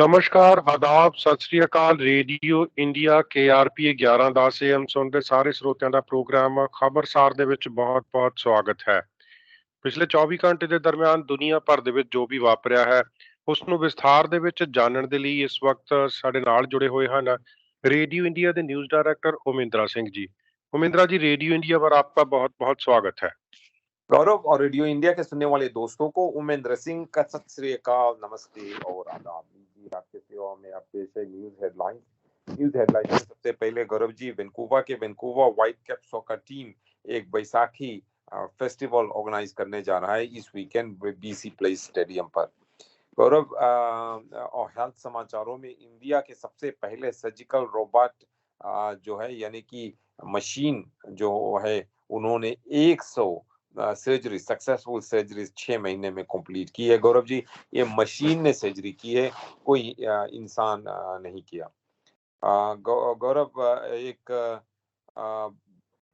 नमस्कार, आदाब, सत श्री अकाल। ਰੇਡੀਓ ਇੰਡੀਆ KRP 1110 AM ਸੁਣਦੇ ਸਾਰੇ ਸਰੋਤਿਆਂ ਦਾ ਪ੍ਰੋਗਰਾਮ ਖਬਰਸਾਰ ਦੇ ਵਿੱਚ ਬਹੁਤ-ਬਹੁਤ ਸਵਾਗਤ ਹੈ। ਪਿਛਲੇ 24 ਘੰਟੇ ਦੇ ਦਰਮਿਆਨ ਦੁਨੀਆ ਭਰ ਦੇ ਵਿੱਚ ਜੋ ਵੀ ਵਾਪਰਿਆ ਹੈ, ਉਸ ਨੂੰ ਵਿਸਥਾਰ ਦੇ ਵਿੱਚ ਜਾਣਨ ਦੇ ਲਈ ਇਸ ਵਕਤ ਸਾਡੇ ਨਾਲ ਜੁੜੇ ਹੋਏ ਹਨ रेडियो इंडिया के न्यूज डायरेक्टर ओमेंद्रा सिंह जी। ओमेंद्रा जी, रेडियो इंडिया पर आपका बहुत-बहुत स्वागत है। गौरव और रेडियो इंडिया के सुनने वाले दोस्तों को उमेंद्र सिंह का सत श्री अकाल, नमस्ते और आदाब जी। आपके सेवा में आप पेश है न्यूज हेडलाइन में सबसे पहले Gaurav ji, Vancouver Whitecaps soccer team एक बैसाखी फेस्टिवल ऑर्गेनाइज करने जा रहा है इस वीकेंड BC प्लेस स्टेडियम पर। गौरव, और हेल्थ समाचारों में इंडिया के सबसे पहले सर्जिकल रोबोट जो है यानी कि मशीन जो है, उन्होंने 100 सर्जरी सक्सेसफुल सर्जरीज 6 महीने में कंप्लीट की है। गौरव जी, ये मशीन ने सर्जरी की है, कोई इंसान नहीं किया। गौरव, एक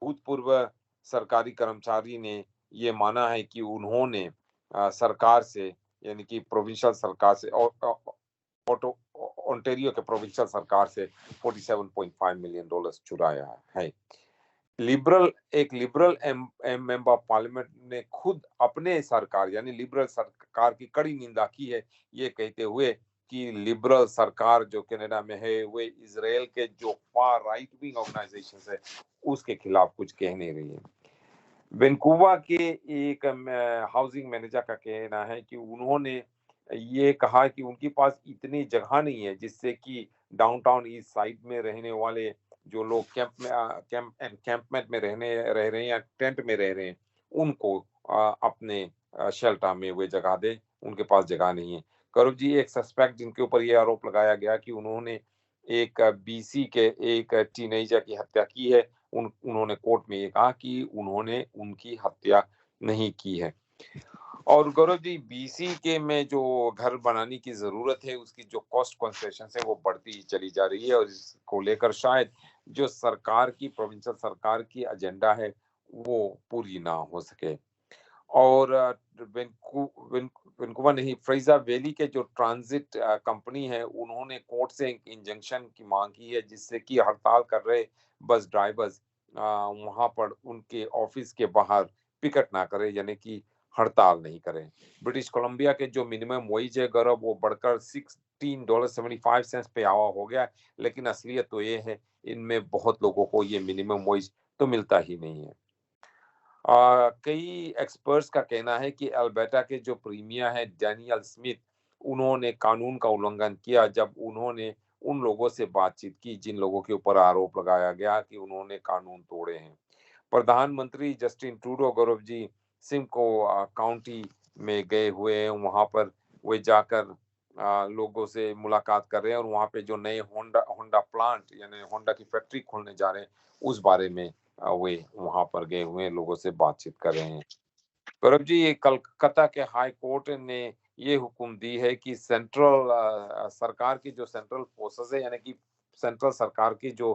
भूतपूर्व सरकारी कर्मचारी ने ये माना है कि उन्होंने सरकार से यानी कि प्रोविंशियल सरकार से ओंटारियो के प्रोविंशियल सरकार से $47.5 मिलियन चुराया है। एक लिबरल मेंबर पार्लियामेंट ने खुद अपने सरकार यानी लिबरल सरकार की कड़ी निंदा की है, ये कहते हुए कि लिबरल सरकार जो कनाडा में है वे इजराइल के जो फार राइट विंग ऑर्गेनाइजेशन है उसके खिलाफ कुछ कह नहीं रही है। वैंकूवर के एक हाउसिंग मैनेजर का कहना है कि उन्होंने ये कहा कि उनके पास इतनी जगह नहीं है जिससे कि डाउनटाउन ईस्ट साइड में रहने वाले जो लोग कैंपमेंट में रह रहे हैं या टेंट में रह रहे हैं उनको अपने शेल्टर में वे जगह दे, उनके पास जगह नहीं है। गौरव जी, एक सस्पेक्ट जिनके ऊपर ये आरोप लगाया गया कि उन्होंने एक BC के एक टीनेजर की हत्या की है, उन्होंने कोर्ट में ये कहा कि उन्होंने उनकी हत्या नहीं की है। और गौरव जी, BC के में जो घर बनाने की जरूरत है उसकी जो कॉस्ट कंसेशन है वो बढ़ती चली जा रही है और इसको लेकर शायद जो सरकार की प्रोविंशियल सरकार की एजेंडा है वो पूरी ना हो सके। और वैंकूवर नहीं, फ्रेजर वैली के जो ट्रांजिट कंपनी है उन्होंने कोर्ट से एक इंजंक्शन की मांग की है जिससे कि हड़ताल कर रहे बस ड्राइवर्स वहां पर उनके ऑफिस के बाहर पिकेट ना करें यानी कि हड़ताल नहीं करें। ब्रिटिश कोलंबिया के जो मिनिमम वेज है गौरव वो बढ़कर $16.75 पे आवा हो गया, लेकिन असलियत तो ये है इनमें बहुत लोगों को ये मिनिमम वेज तो मिलता ही नहीं है। कई एक्सपर्ट्स का कहना है कि अल्बर्टा के जो प्रीमियर है डैनियल स्मिथ, उन्होंने कानून का उल्लंघन किया जब उन्होंने उन लोगों से बातचीत की जिन लोगों के ऊपर आरोप लगाया गया कि उन्होंने कानून तोड़े हैं। प्रधानमंत्री Justin Trudeau Gaurav ji Simco county में गए हुए हैं, वहां पर वे जाकर लोगों से मुलाकात कर रहे हैं और वहां पे जो नए होंडा प्लांट यानी होंडा की फैक्ट्री खोलने जा रहे हैं उस बारे में वे वहां पर गए हुए हैं, लोगों से बातचीत कर रहे हैं। गौरव जी, ये कलकत्ता के हाई कोर्ट ने ये हुक्म दी है कि सेंट्रल सरकार की जो सेंट्रल फोर्सेस है यानी कि सेंट्रल सरकार की जो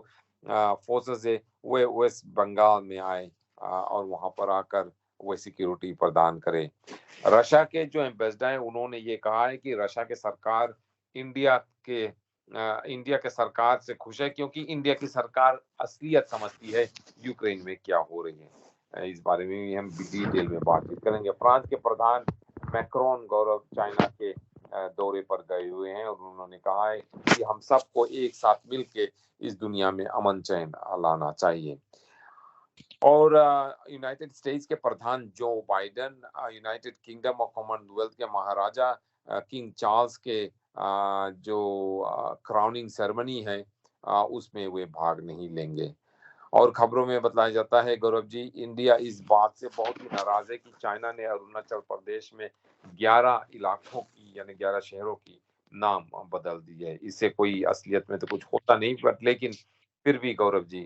फोर्सेस है वे वेस्ट बंगाल में आए और वहां पर आकर वे सिक्योरिटी प्रदान करे। रशिया के जो एम्बेसडर हैं उन्होंने ये कहा है कि रशिया के सरकार इंडिया के सरकार से खुश है क्योंकि इंडिया की सरकार असलियत समझती है यूक्रेन में क्या हो रही है। इस बारे में भी हम डिटेल में बातचीत करेंगे। फ्रांस के प्रधान मैक्रोन गौरव चाइना के दौरे पर गए हुए हैं और उन्होंने कहा है कि हम सबको एक साथ मिलके इस दुनिया में अमन चैन लाना चाहिए। और यूनाइटेड स्टेट्स के प्रधान जो बाइडेन यूनाइटेड किंगडम और कॉमनवेल्थ के महाराजा किंग चार्ल्स के जो क्राउनिंग सेरेमनी है उसमें वे भाग नहीं लेंगे। और खबरों में बताया जाता है गौरव जी, इंडिया इस बात से बहुत ही नाराज है कि चाइना ने अरुणाचल प्रदेश में 11 इलाकों की यानी 11 शहरों की नाम बदल दी है। इससे कोई असलियत में तो कुछ होता नहीं, बट लेकिन फिर भी गौरव जी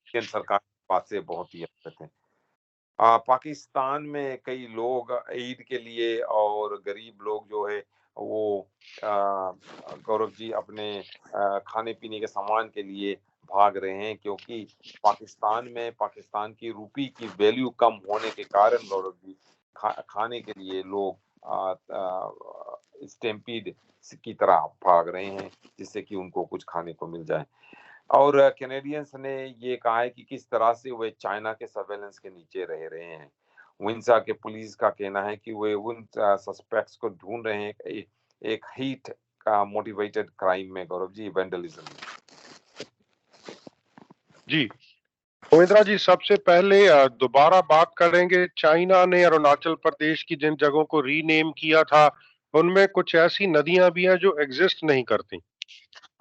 केंद्र सरकार बात से बहुत ही अपसेट है। पाकिस्तान में कई लोग ईद के लिए और गरीब लोग जो है वो गौरव जी अपने खाने पीने के सामान के लिए भाग रहे हैं क्योंकि पाकिस्तान में पाकिस्तान की रुपी की वैल्यू कम होने के कारण गौरव जी खाने के लिए लोग स्टैम्पीड की तरह भाग रहे हैं, जिससे कि उनको कुछ खाने को मिल जाए। और कैनेडियंस ने ये कहा है कि किस तरह से वे चाइना के सर्वेलेंस के नीचे रह रहे हैं। विंसा के पुलिस का कहना है कि वे उन सस्पेक्ट्स को ढूंढ रहे हैं एक हीट का मोटिवेटेड क्राइम में, गौरव जी, वेंडलिज्म। जी उमेंद्रा जी, सबसे पहले दोबारा बात करेंगे। चाइना ने अरुणाचल प्रदेश की जिन जगहों को रीनेम किया था, उनमें कुछ ऐसी नदियां भी हैं जो एग्जिस्ट नहीं करती।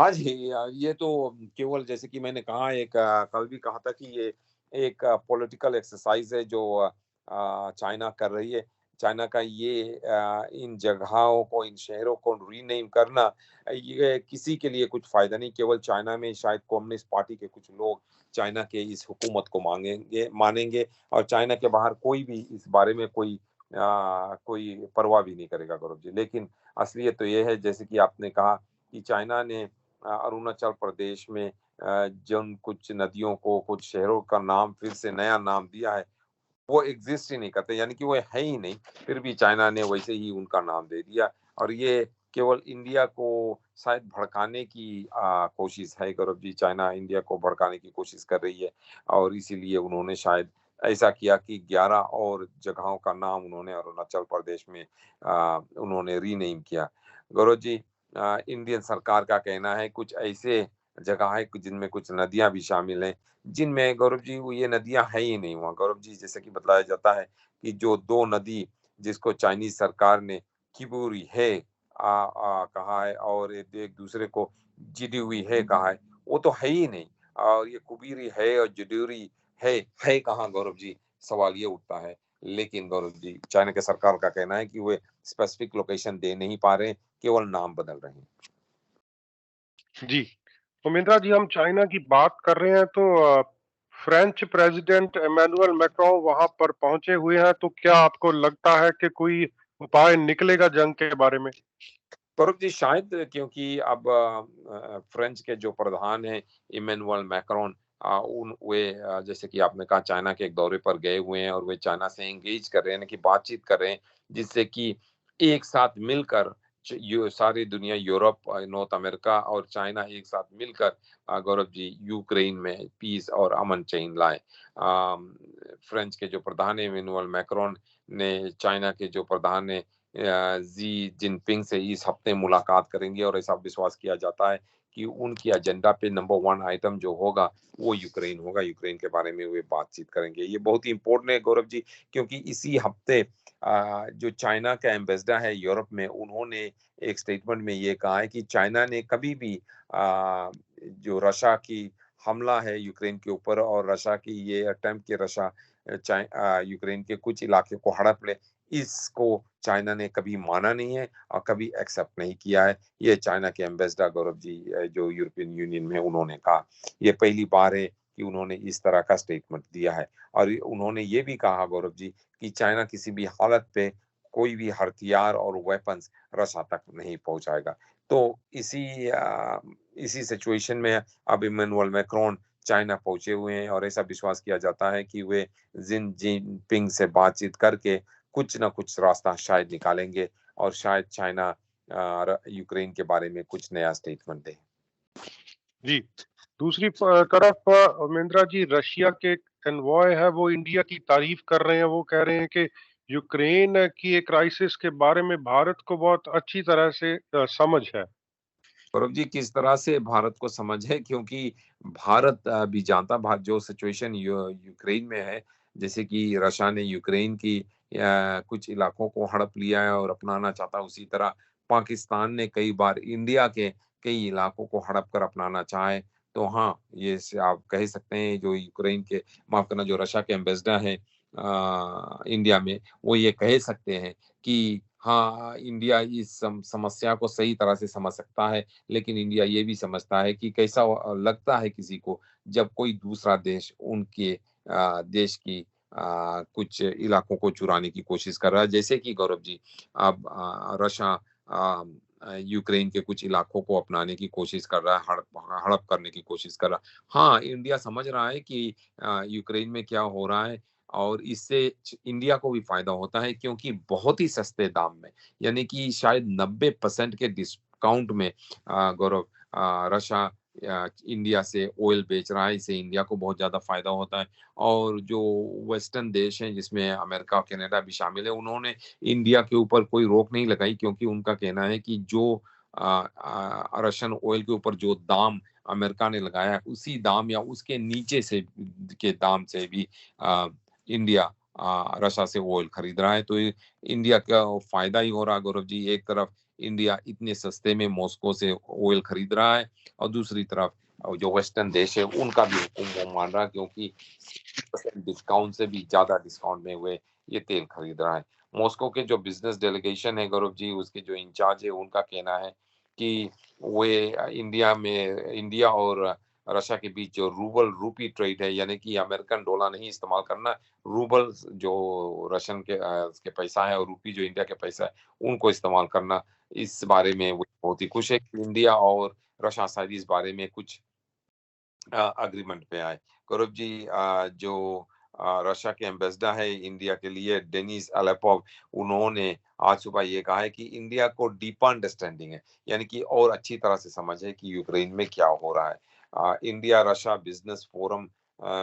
हाँ जी, ये तो केवल जैसे कि मैंने कहा, कल भी कहा था कि ये एक पॉलिटिकल एक्सरसाइज है जो चाइना कर रही है। चाइना का इन जगहों को, इन शहरों को रीनेम करना, ये किसी के लिए कुछ फायदा नहीं। केवल चाइना में शायद कम्युनिस्ट पार्टी के कुछ लोग चाइना के इस हुकूमत को मानेंगे, और चाइना के बाहर कोई भी इस बारे में कोई परवाह भी नहीं करेगा, गौरव जी। लेकिन असलियत तो ये है, जैसे कि आपने कहा, कि चाइना ने अरुणाचल प्रदेश में जिन कुछ नदियों को, कुछ शहरों का नाम, फिर से नया नाम दिया है, वो एग्जिस्ट ही नहीं करते, यानी कि वो है ही नहीं। फिर भी चाइना ने वैसे ही उनका नाम दे दिया, और ये केवल इंडिया को शायद भड़काने की कोशिश है, गौरव जी। चाइना इंडिया को भड़काने की कोशिश कर रही है, और इसीलिए उन्होंने शायद ऐसा किया कि 11 और जगहों का नाम उन्होंने अरुणाचल प्रदेश में उन्होंने रीनेम किया। गौरव जी, इंडियन सरकार का कहना है कुछ ऐसे जगह है जिनमें कुछ नदियां भी शामिल हैं, जिनमें, गौरव जी, वो ये नदियां है ही नहीं वहाँ, गौरव जी। जैसे कि बताया जाता है कि जो 2 नदी जिसको चाइनीज सरकार ने किबूरी है कहा है, और एक दूसरे को जिडुई है कहा है, वो तो है ही नहीं। और ये कुबीरी है और जुडूरी है कहाँ, गौरव जी? सवाल ये उठता है। लेकिन गौरव जी, चाइना के सरकार का कहना है कि वे स्पेसिफिक लोकेशन दे नहीं पा रहे, केवल नाम बदल रहे हैं। जी उमेंद्रा जी, हम चाइना की बात कर रहे हैं तो फ्रेंच प्रेसिडेंट इमैनुअल मैक्रोन वहां पर पहुंचे हुए हैं, तो क्या आपको लगता है कि कोई उपाय निकलेगा जंग के बारे में? गौरव जी, शायद, क्योंकि अब फ्रेंच के जो प्रधान हैं, इमैनुअल मैक्रोन, जैसे कि आपने कहा, चाइना के एक दौरे पर गए हुए हैं, और वे चाइना से एंगेज कर रहे हैं, कि बातचीत कर रहे हैं, जिससे कि एक साथ मिलकर सारी दुनिया, यूरोप, नॉर्थ अमेरिका और चाइना एक साथ मिलकर, गौरव जी, यूक्रेन में पीस और अमन चैन लाए। फ्रेंच के जो प्रधान है, इमैनुअल मैक्रोन, ने चाइना के जो प्रधान है, जी जिनपिंग से इस हफ्ते मुलाकात करेंगे, और ऐसा विश्वास किया जाता है कि उनकी एजेंडा पे नंबर 1 आइटम जो होगा, वो यूक्रेन होगा। यूक्रेन के बारे में वे बातचीत करेंगे। ये बहुत ही इम्पोर्टेंट है, गौरव जी, क्योंकि इसी हफ्ते जो चाइना का एम्बेसडर है यूरोप में, उन्होंने एक स्टेटमेंट में ये कहा है कि चाइना ने कभी भी जो रशिया की हमला है यूक्रेन के ऊपर, और रशिया की ये अटेम्प्ट कि रशिया यूक्रेन के कुछ इलाके को हड़प ले, इसको चाइना ने कभी माना नहीं है और कभी एक्सेप्ट नहीं किया है। ये चाइना के एम्बेसडर, गौरव जी, जो यूरोपियन यूनियन में, उन्होंने कहा। ये पहली बार है कि उन्होंने इस तरह का स्टेटमेंट दिया है, और उन्होंने ये भी कहा, गौरव जी, कि चाइना किसी भी हालत पे कोई भी हथियार और वेपन्स रशिया तक नहीं पहुंचाएगा। तो इसी सिचुएशन में अब इमैनुअल मैक्रोन चाइना पहुंचे हुए हैं, और ऐसा विश्वास किया जाता है कि वे जिन जिनपिंग से बातचीत करके कुछ ना कुछ रास्ता शायद निकालेंगे, और शायद चाइना यूक्रेन के बारे में कुछ नया स्टेटमेंट दे। जी दूसरी तरफ उमेंद्रा जी, रशिया के एनवॉय है वो इंडिया की तारीफ कर रहे हैं। वो कह रहे हैं कि यूक्रेन की एक क्राइसिस के बारे में भारत को बहुत अच्छी तरह से समझ है। गौरव जी, किस तरह से भारत को समझ है, क्योंकि भारत भी जानता, जो सिचुएशन यूक्रेन में है, जैसे कि रशिया ने यूक्रेन की कुछ इलाकों को हड़प लिया है और अपनाना चाहता, उसी तरह पाकिस्तान ने कई बार इंडिया के कई इलाकों को हड़प कर अपनाना चाहे। तो हाँ, आप कह सकते हैं, जो यूक्रेन के, माफ करना, जो रशिया के एम्बेसडर हैं इंडिया में, वो ये कह सकते हैं कि हाँ, इंडिया इस समस्या को सही तरह से समझ सकता है, लेकिन इंडिया ये भी समझता है कि कैसा लगता है किसी को, जब कोई दूसरा देश उनके देश की कुछ इलाकों को चुराने की कोशिश कर रहा है। जैसे कि, गौरव जी, अब रशिया यूक्रेन के कुछ इलाकों को अपनाने की कोशिश कर रहा है, हड़प करने की कोशिश कर रहा है। हाँ, इंडिया समझ रहा है कि यूक्रेन में क्या हो रहा है, और इससे इंडिया को भी फायदा होता है क्योंकि बहुत ही सस्ते दाम में, यानी कि शायद 90% के डिस्काउंट में गौरव रशिया इंडिया से ऑयल बेच रहा है। इससे इंडिया को बहुत ज्यादा फायदा होता है। और जो वेस्टर्न देश हैं जिसमें अमेरिका और कनाडा भी शामिल है, उन्होंने इंडिया के ऊपर कोई रोक नहीं लगाई क्योंकि उनका कहना है कि जो रशियन ऑयल के ऊपर जो दाम अमेरिका ने लगाया है, उसी दाम या उसके नीचे से के दाम से भी इंडिया रशिया से ऑयल खरीद रहा है। तो इंडिया का फायदा ही हो रहा है गौरव जी। एक तरफ इंडिया इतने सस्ते में मॉस्को से ऑयल खरीद रहा है और दूसरी तरफ जो वेस्टर्न देश है उनका भी हुक्म वो मान रहा है क्योंकि डिस्काउंट से भी ज्यादा डिस्काउंट में हुए ये तेल खरीद रहा है। मॉस्को के जो बिजनेस डेलीगेशन है गौरव जी, उसके जो इंचार्ज है उनका कहना है कि वे इंडिया और रशिया के बीच जो रूबल रूपी ट्रेड है, यानी कि अमेरिकन डॉलर नहीं इस्तेमाल करना, रूबल जो रशियन के पैसा है और रूपी जो इंडिया के पैसा है उनको इस्तेमाल करना, इस बारे में वो बहुत ही खुश है कि इंडिया और रशिया शायद इस बारे में कुछ अग्रीमेंट पे आए। गौरव जी, जो रशिया के एम्बेसडर है इंडिया के लिए डेनिस अलेपोव, उन्होंने आज सुबह ये कहा है कि इंडिया को डीप अंडरस्टैंडिंग है, यानी कि और अच्छी तरह से समझ है कि यूक्रेन में क्या हो रहा है। इंडिया रशिया बिजनेस फोरम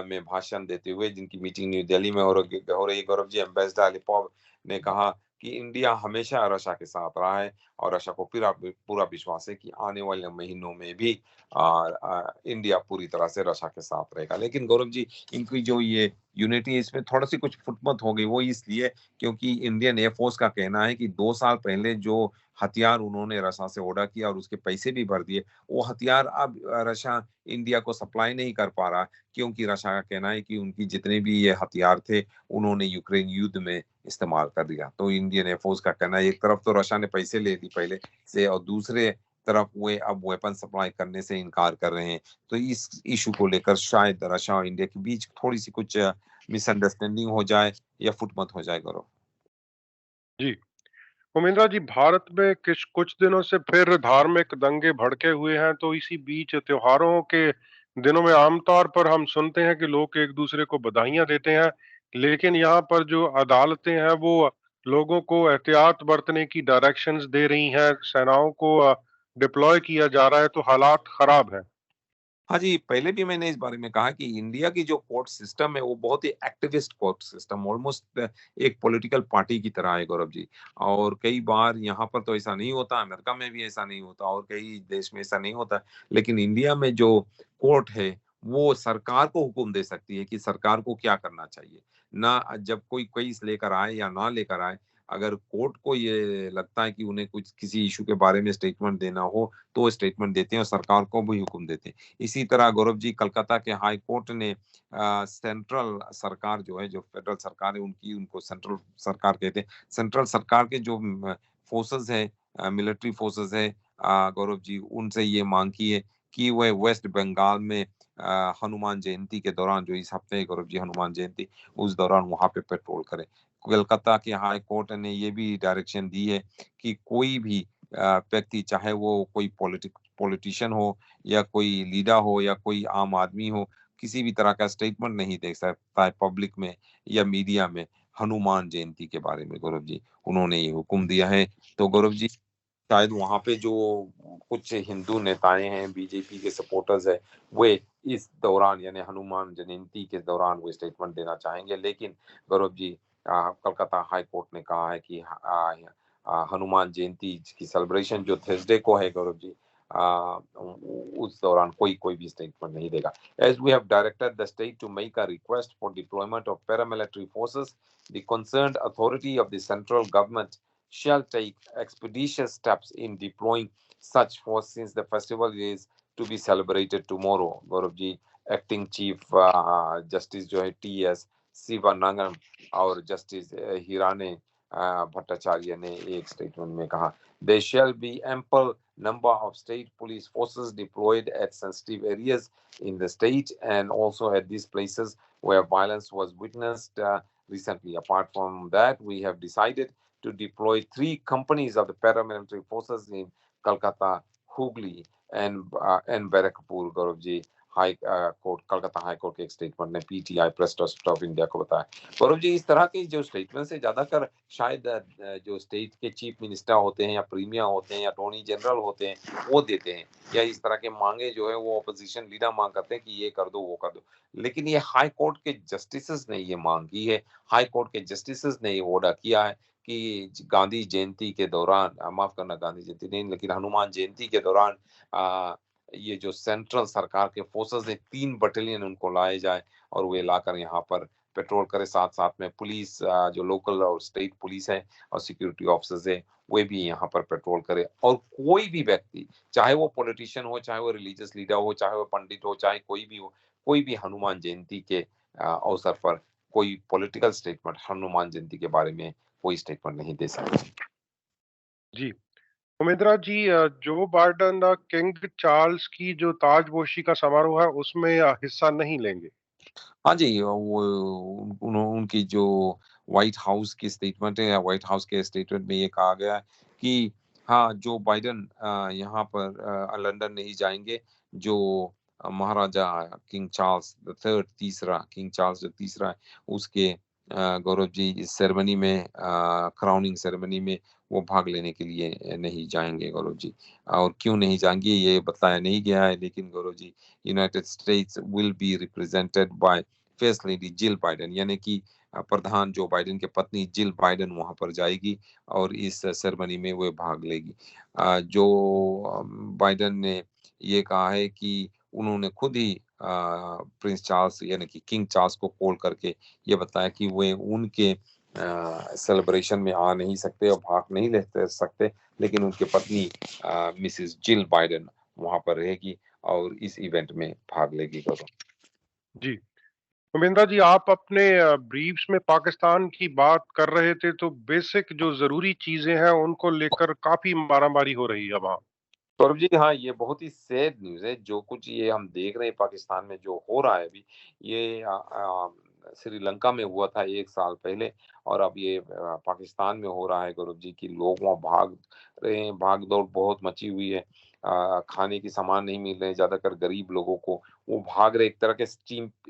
में भाषण देते हुए, जिनकी मीटिंग न्यू दिल्ली में हो रही है गौरव जी, एम्बेसडर अलेपोव ने कहा कि इंडिया हमेशा रशिया के साथ रहा है और रशिया को पूरा पूरा विश्वास है कि आने वाले महीनों में भी इंडिया पूरी तरह से रशिया के साथ रहेगा। लेकिन गौरव जी, इनकी जो ये यूनिटी है इसमें थोड़ा सी कुछ फुटमत हो गई, वो इसलिए क्योंकि इंडियन एयरफोर्स का कहना है कि 2 साल पहले जो हथियार उन्होंने रशिया से ऑर्डर किया और उसके पैसे भी भर दिए, वो हथियार अब रशिया इंडिया को सप्लाई नहीं कर पा रहा क्योंकि रशिया का कहना है कि उनकी जितने भी ये हथियार थे उन्होंने यूक्रेन युद्ध में इस्तेमाल कर दिया। तो इंडियन एयरफोर्स का कहना है एक तरफ तो रशिया ने पैसे ले ली पहले से और दूसरे तरफ वे अब वेपन सप्लाई करने से इनकार कर रहे हैं। तो इस इशू को लेकर शायद रशिया और इंडिया के बीच थोड़ी सी कुछ मिसअंडरस्टैंडिंग हो जाए या फुटमत हो जाए गौरव। जी। उमेंद्रा जी, भारत में कुछ दिनों से फिर धार्मिक दंगे भड़के हुए हैं, तो इसी बीच त्योहारों के दिनों में आमतौर पर हम सुनते हैं कि लोग एक दूसरे को बधाइयां देते हैं, लेकिन यहाँ पर जो अदालतें हैं वो लोगों को एहतियात बरतने की डायरेक्शंस दे रही हैं, सेनाओं को डिप्लॉय किया जा रहा है, तो हालात खराब है। हाँ जी, पहले भी मैंने इस बारे में कहा कि इंडिया की जो कोर्ट सिस्टम है वो बहुत ही एक्टिविस्ट कोर्ट सिस्टम, ऑलमोस्ट एक पॉलिटिकल पार्टी की तरह है गौरव जी। और कई बार यहाँ पर तो ऐसा नहीं होता, अमेरिका में भी ऐसा नहीं होता और कई देश में ऐसा नहीं होता। लेकिन इंडिया में जो कोर्ट है वो सरकार को हुक्म दे सकती है कि सरकार को क्या करना चाहिए। ना जब कोई केस लेकर आए या ना लेकर आए, अगर कोर्ट को ये लगता है कि उन्हें कुछ किसी इशू के बारे में स्टेटमेंट देना हो तो वो स्टेटमेंट देते हैं और सरकार को भी हुक्म देते हैं। इसी तरह गौरव जी, कलकत्ता के हाई कोर्ट ने सेंट्रल सरकार जो है, जो फेडरल सरकार है उनकी, उनको सेंट्रल सरकार कहते हैं, सेंट्रल सरकार के जो फोर्सेस है, मिलिट्री फोर्सेस है गौरव जी, उनसे ये मांग की है कि वह वेस्ट बंगाल में हनुमान जयंती के दौरान, जो इस हफ्ते है गौरव जी हनुमान जयंती, उस दौरान वहां पे पेट्रोल करें। कोलकाता के हाई कोर्ट ने ये भी डायरेक्शन दी है कि कोई भी व्यक्ति, चाहे वो कोई पॉलिटिशियन हो या कोई लीडर हो या कोई आम आदमी हो, किसी भी तरह का स्टेटमेंट नहीं दे सकता है पब्लिक में या मीडिया में हनुमान जयंती के बारे में गौरव जी। उन्होंने ये हुक्म दिया है। तो गौरव जी, शायद वहां पे जो कुछ हिंदू नेताएं हैं, बीजेपी के सपोर्टर्स है, वे इस दौरान यानी हनुमान जयंती के दौरान वो स्टेटमेंट देना चाहेंगे। लेकिन गौरव जी, कलकत्ता हाई कोर्ट ने कहा है कि हनुमान जयंती की सेलिब्रेशन जो थर्सडे को है गौरव जी, उस दौरान कोई कोई भी स्टेटमेंट नहीं देगा। As we have directed the state to make a request for deployment of paramilitary forces, the concerned authority of the central government shall take expeditious steps in deploying such force since the festival is to be celebrated tomorrow। Gaurav ji, acting chief justice जो है T.S.. शिवानंगम और justice हिराने Bhattacharya ने एक statement में कहा, there shall be ample number of state police forces deployed at sensitive areas in the state and also at these places where violence was witnessed recently। Apart from that, we have decided to deploy 3 companies of the paramilitary forces in Kolkata, Hooghly and Barakpur, Gaurav ji। Court, Calcutta high court के एक statement ने PTI press trust of India को बताया। गौरव जी, इस तरह के जो statement से ज्यादातर शायद जो स्टेट के चीफ मिनिस्टर होते हैं या प्रीमियर होते हैं या अटॉर्नी जनरल होते हैं वो देते हैं, या इस तरह के मांगे जो है वो अपोजिशन लीडर मांग करते हैं कि ये कर दो वो कर दो। लेकिन ये हाई कोर्ट के जस्टिसेस ने ये मांग की है। हाई कोर्ट के जस्टिसेस ने ये ऑर्डर किया है कि गांधी जयंती के दौरान, माफ करना गांधी जयंती नहीं लेकिन हनुमान जयंती के दौरान ये जो सेंट्रल सरकार के फोर्सेस है 3 बटालियन उनको लाए जाए और वे लाकर यहाँ पर पेट्रोल करे। साथ साथ में पुलिस, जो लोकल और स्टेट पुलिस है और सिक्योरिटी ऑफिसर्स है, वे भी यहाँ पर पेट्रोल करे। और कोई भी व्यक्ति, चाहे वो पॉलिटिशियन हो, चाहे वो रिलीजियस लीडर हो, चाहे वो पंडित हो, चाहे कोई भी हो, कोई भी हनुमान जयंती के अवसर पर कोई पॉलिटिकल स्टेटमेंट हनुमान जयंती के बारे में कोई स्टेटमेंट नहीं दे सकता। जी, उमेंद्रा जी, जो बाइडेन किंग चार्ल्स की जो ताजपोशी का समारोह है उसमें हिस्सा नहीं लेंगे। हाँ जी, वो उनकी जो व्हाइट हाउस की स्टेटमेंट है, या व्हाइट हाउस के स्टेटमेंट में ये कहा गया है कि हाँ, जो बाइडेन यहाँ पर लंदन नहीं जाएंगे। जो महाराजा किंग चार्ल्स द थर्ड, तीसरा किंग चार्ल्स जो तीसरा है, उसके गौरव जी इस सेरेमनी में, क्राउनिंग सेरेमनी में वो भाग लेने के लिए नहीं जाएंगे गौरव जी। और क्यों नहीं जाएंगे ये बताया नहीं गया है, लेकिन Gaurav ji, United States will be represented by first lady Jill Biden, यानी कि प्रधान जो बाइडेन के पत्नी जिल बाइडेन वहां पर जाएगी और इस सेरेमनी में वो भाग लेगी। जो बाइडेन ने ये कहा है कि उन्होंने खुद ही प्रिंस चार्ल्स यानी कि किंग चार्ल्स को कॉल करके ये बताया कि वे उनके सेलिब्रेशन में आ नहीं सकते और भाग नहीं ले सकते, लेकिन उनकी पत्नी मिसेस जिल बाइडेन वहां पर रहेगी और इस इवेंट में भाग लेगी। जी, उमेंद्रा जी, आप अपने ब्रीफ्स में पाकिस्तान की बात कर रहे थे, तो बेसिक जो जरूरी चीजें हैं उनको लेकर काफी मारामारी हो रही है वहां। सौरभ जी, हाँ, ये बहुत ही सैड न्यूज़ है। जो कुछ ये हम देख रहे हैं पाकिस्तान में जो हो रहा है अभी, ये श्रीलंका में हुआ था 1 साल पहले, और अब ये पाकिस्तान में हो रहा है गौरव जी, कि लोग वहाँ भाग रहे हैं, भाग-दौड़ बहुत मची हुई है। खाने की सामान नहीं मिल रहे हैं, ज़्यादातर गरीब लोगों को। वो भाग रहे, एक तरह के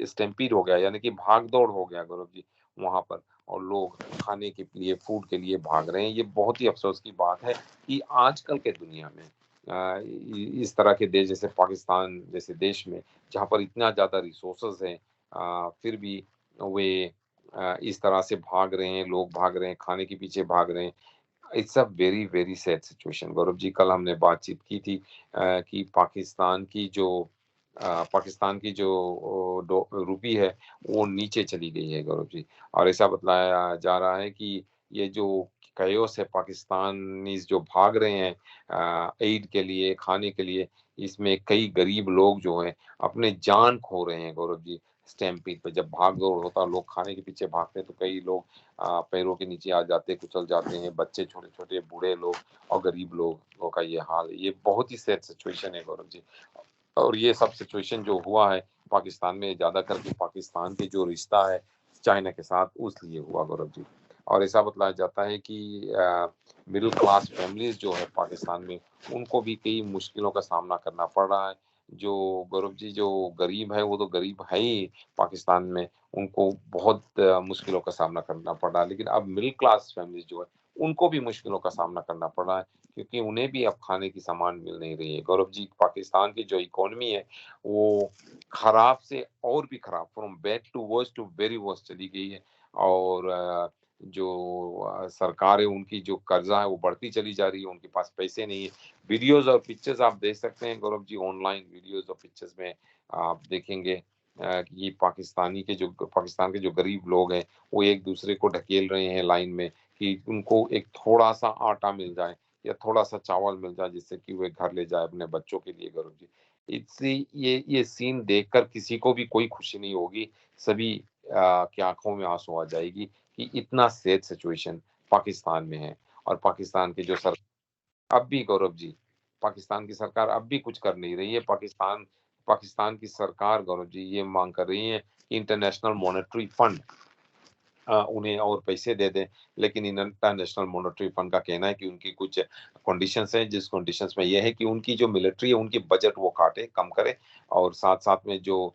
स्टैम्पीड हो गया, यानी कि भाग-दौड़ हो गया गौरव जी वहाँ पर, और लोग खाने के लिए, फूड के लिए भाग रहे हैं। ये बहुत ही अफ़सोस की बात है कि आजकल के दुनिया में इस तरह के देश जैसे पाकिस्तान जैसे देश में, जहाँ पर इतना ज़्यादा रिसोर्सेज हैं, फिर भी वे इस तरह से भाग रहे हैं, लोग भाग रहे हैं, खाने के पीछे भाग रहे हैं। It's a very very sad situation Gaurav ji. कल हमने बातचीत की थी कि पाकिस्तान की जो रुपी है वो नीचे चली गई है गौरव जी, और ऐसा बतलाया जा रहा है कि ये जो कयोस है, पाकिस्तानीज जो भाग रहे हैं एड के लिए, खाने के लिए, इसमें कई गरीब लोग जो हैं अपने जान खो रहे हैं गौरव जी। स्टैम्पीड पे जब भाग दौड़ होता है, लोग खाने के पीछे भागते हैं, तो कई लोग पैरों के नीचे आ जाते, कुचल जाते हैं, बच्चे, छोटे-छोटे, बूढ़े लोग और गरीब लोगों का ये हाल है। ये बहुत ही सैड सिचुएशन है गौरव जी। और ये सब सिचुएशन जो हुआ है पाकिस्तान में, ज़्यादा करके पाकिस्तान के जो रिश्ता है चाइना के साथ, उस लिए हुआ गौरव जी। और ऐसा बतलाया जाता है कि मिडिल क्लास फैमिलीज़ जो है पाकिस्तान में, उनको भी कई मुश्किलों का सामना करना पड़ रहा है। जो गौरव जी, जो गरीब है, वो तो गरीब है ही पाकिस्तान में, उनको बहुत मुश्किलों का सामना करना पड़ रहा है। लेकिन अब मिडिल क्लास फैमिलीज़ जो है, उनको भी मुश्किलों का सामना करना पड़ रहा है, क्योंकि उन्हें भी अब खाने की सामान मिल नहीं रही है। गौरव जी, पाकिस्तान की जो इकोनॉमी है, वो खराब से और भी खराब, from bad to worst to very worst चली गई है। और जो सरकार है, उनकी जो कर्जा है वो बढ़ती चली जा रही है, उनके पास पैसे नहीं है। वीडियोज़ और पिक्चर्स आप देख सकते हैं गौरव जी, ऑनलाइन वीडियोज़ और पिक्चर्स में आप देखेंगे कि पाकिस्तान के जो गरीब लोग हैं, वो एक-दूसरे को ढकेल रहे हैं लाइन में कि उनको एक थोड़ा-सा आटा मिल जाए या थोड़ा-सा चावल मिल जाए, जिससे कि वे घर ले जाए अपने बच्चों के लिए गौरव जी। इससे ये सीन देखकर किसी को भी कोई खुशी नहीं होगी, सभी की आँखों में आँसू आ जाएगी कि इतना सैड सिचुएशन पाकिस्तान में है। और पाकिस्तान की जो सर अब भी गौरव जी, पाकिस्तान की सरकार अब भी कुछ कर नहीं रही है। पाकिस्तान पाकिस्तान की सरकार गौरव जी ये माँग कर रही है कि इंटरनेशनल मॉनेटरी फंड उन्हें और पैसे दे दें। लेकिन इंटरनेशनल मॉनेटरी फंड का कहना है कि उनकी कुछ कंडीशंस हैं, जिस कंडीशंस में यह है कि उनकी जो मिलिट्री है उनकी बजट वो काटे, कम करे, और साथ-साथ में जो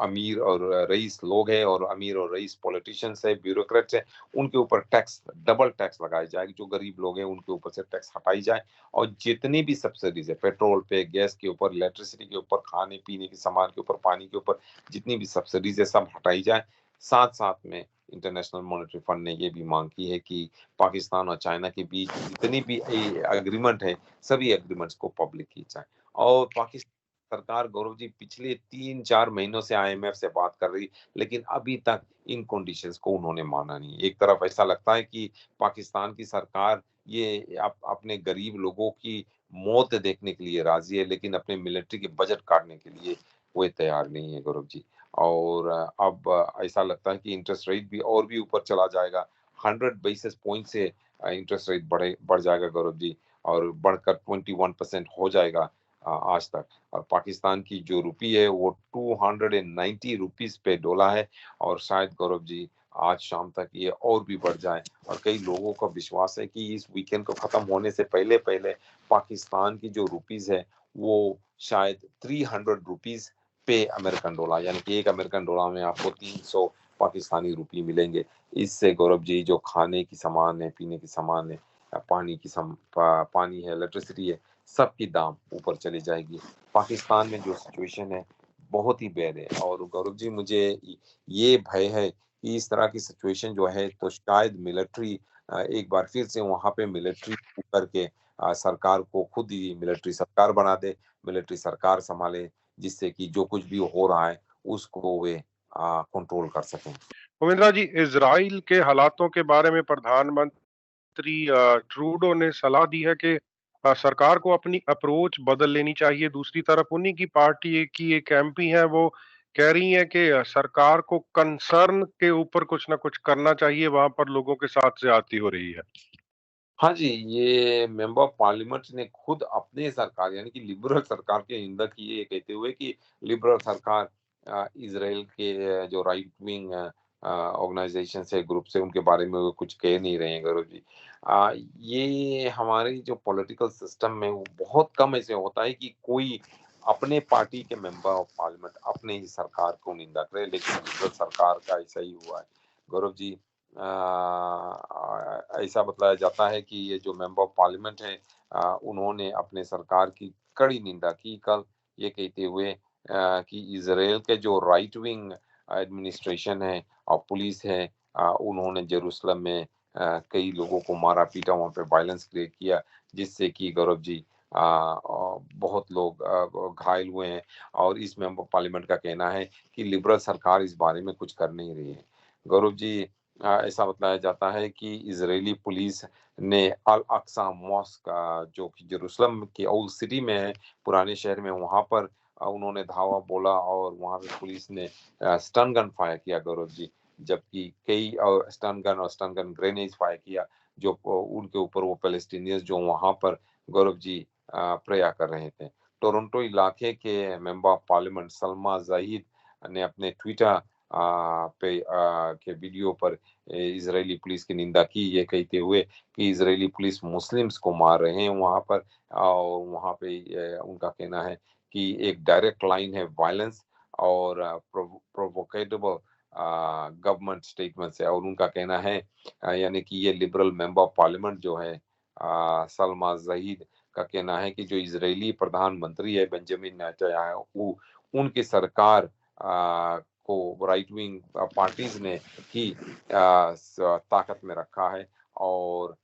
अमीर और रईस लोग हैं और अमीर और रईस पॉलिटिशियंस हैं, ब्यूरोक्रेट्स हैं, उनके ऊपर टैक्स, डबल टैक्स लगाया जाए। जो गरीब लोग हैं उनके ऊपर से टैक्स हटाई जाए, और जितनी भी सब्सिडीज़ है, पेट्रोल पे, गैस के ऊपर, इलेक्ट्रिसिटी के ऊपर, खाने-पीने के सामान के ऊपर, पानी के ऊपर, जितनी भी सब्सिडीज़ है सब हटाई जाए। साथ-साथ में इंटरनेशनल मॉनेटरी फंड ने ये भी मांग की है कि पाकिस्तान और चाइना के बीच जितनी भी एग्रीमेंट है, सभी एग्रीमेंट्स को पब्लिक की जाए। और पाकिस्तान सरकार, गौरव जी, पिछले 3-4 महीनों से आईएमएफ से बात कर रही, लेकिन अभी तक इन कंडीशंस को उन्होंने माना नहीं। एक तरफ ऐसा लगता है कि पाकिस्तान की सरकार ये अपने गरीब लोगों की मौत देखने के लिए राजी है, लेकिन अपने मिलिट्री के बजट काटने के लिए वो तैयार नहीं है, गौरव जी। और अब ऐसा लगता है कि इंटरेस्ट रेट भी और भी ऊपर चला जाएगा। 100 बेसिस पॉइंट से इंटरेस्ट रेट बढ़ जाएगा, गौरव जी, और बढ़कर 21% हो जाएगा आज तक। और पाकिस्तान की जो रुपी है वो 290 रुपीस पे डोला है, और शायद, गौरव जी, आज शाम तक ये और भी बढ़ जाए। और कई लोगों का विश्वास है कि इस वीकेंड को खत्म होने से पहले पहले पाकिस्तान की जो रुपीस है वो शायद 300 रुपीस पे अमेरिकन डॉलर, यानी कि एक अमेरिकन डॉलर में आपको 300 पाकिस्तानी रुपये मिलेंगे। इससे, गौरव जी, जो खाने की सामान है, पीने की सामान है, पानी है, इलेक्ट्रिसिटी है, सबकी दाम ऊपर चली जाएगी। पाकिस्तान में जो सिचुएशन है बहुत ही बैड है, और गौरव जी, मुझे ये भय है कि इस तरह की सिचुएशन जो है तो शायद मिलिट्री एक बार फिर से वहां पे मिलिट्री करके सरकार को खुद ही मिलिट्री सरकार बना दे, मिलिट्री सरकार संभाले, जिससे कि जो कुछ भी हो रहा है उसको वे कंट्रोल कर सकें। उमेंद्रा जी, इजराइल के हालातों के बारे में प्रधानमंत्री ट्रूडो ने सलाह दी है कि सरकार को अपनी अप्रोच बदल लेनी चाहिए। दूसरी तरफ उन्हीं की पार्टी की एक एमपी है, वो कह रही है कि सरकार को कंसर्न के ऊपर कुछ ना कुछ करना चाहिए, वहां पर लोगों के साथ ज्यादती हो रही है। हाँ जी, ये मेंबर ऑफ पार्लियामेंट ने खुद अपने सरकार, यानी कि लिबरल सरकार की निंदा की है, ये कहते हुए कि लिबरल सरकार इज़राइल के जो राइट विंग ऑर्गेनाइजेशंस है, ग्रुप्स है, उनके बारे में वो कुछ कह नहीं रहे हैं, गौरव जी। ये हमारी जो पॉलिटिकल सिस्टम में वो बहुत कम ऐसे होता है कि कोई अपने पार्टी के मेंबर ऑफ पार्लियामेंट अपने ही सरकार को निंदा करे, लेकिन लिबरल सरकार का ऐसा ही हुआ है, गौरव जी। ऐसा बताया जाता है कि ये जो मेंबर ऑफ पार्लियामेंट है, उन्होंने अपने सरकार की कड़ी निंदा की कल, ये कहते हुए कि इजराइल के जो राइट विंग एडमिनिस्ट्रेशन है और पुलिस है, उन्होंने जेरूसलम में कई लोगों को मारा पीटा, वहां पे वायलेंस क्रिएट किया, जिससे कि, गौरव जी, बहुत लोग घायल हुए हैं। और इस मेंबर ऑफ पार्लियामेंट का कहना है कि लिबरल सरकार इस बारे में कुछ कर नहीं रही है, गौरव जी। ऐसा बताया जाता है कि इजरायली पुलिस ने अल अक्सा मॉस्क, जो कि जेरूसलम की ओल्ड सिटी में है, पुराने शहर में, वहां पर उन्होंने धावा बोला, और वहां पे पुलिस ने स्टन गन फायर किया, गौरव जी। जबकि कई स्टन गन ग्रेनेड फायर किया, जो उनके ऊपर वो पैलेस्टीनियंस जो वहां पर, गौरव जी, प्रेयर कर रहे थे। टोरंटो इलाके के member of parliament Salma Zahid ने अपने ट्विटर के वीडियो पर इजरायली पुलिस की निंदा की, ये कहते हुए कि इजरायली पुलिस मुस्लिम्स को मार रहे हैं वहां पर, और वहां पे उनका कहना है कि एक डायरेक्ट लाइन है वायलेंस और प्रोवोकेटेबल गवर्नमेंट स्टेटमेंट्स है, और उनका कहना है यानी कि ये लिबरल मेंबर ऑफ पार्लियामेंट जो है सलमा जहीद का कहना है कि जो इजरायली प्रधानमंत्री है बेंजामिन नेतन्याहू, उनकी सरकार को राइट विंग पार्टीज ने ही ताकत में रखा है, और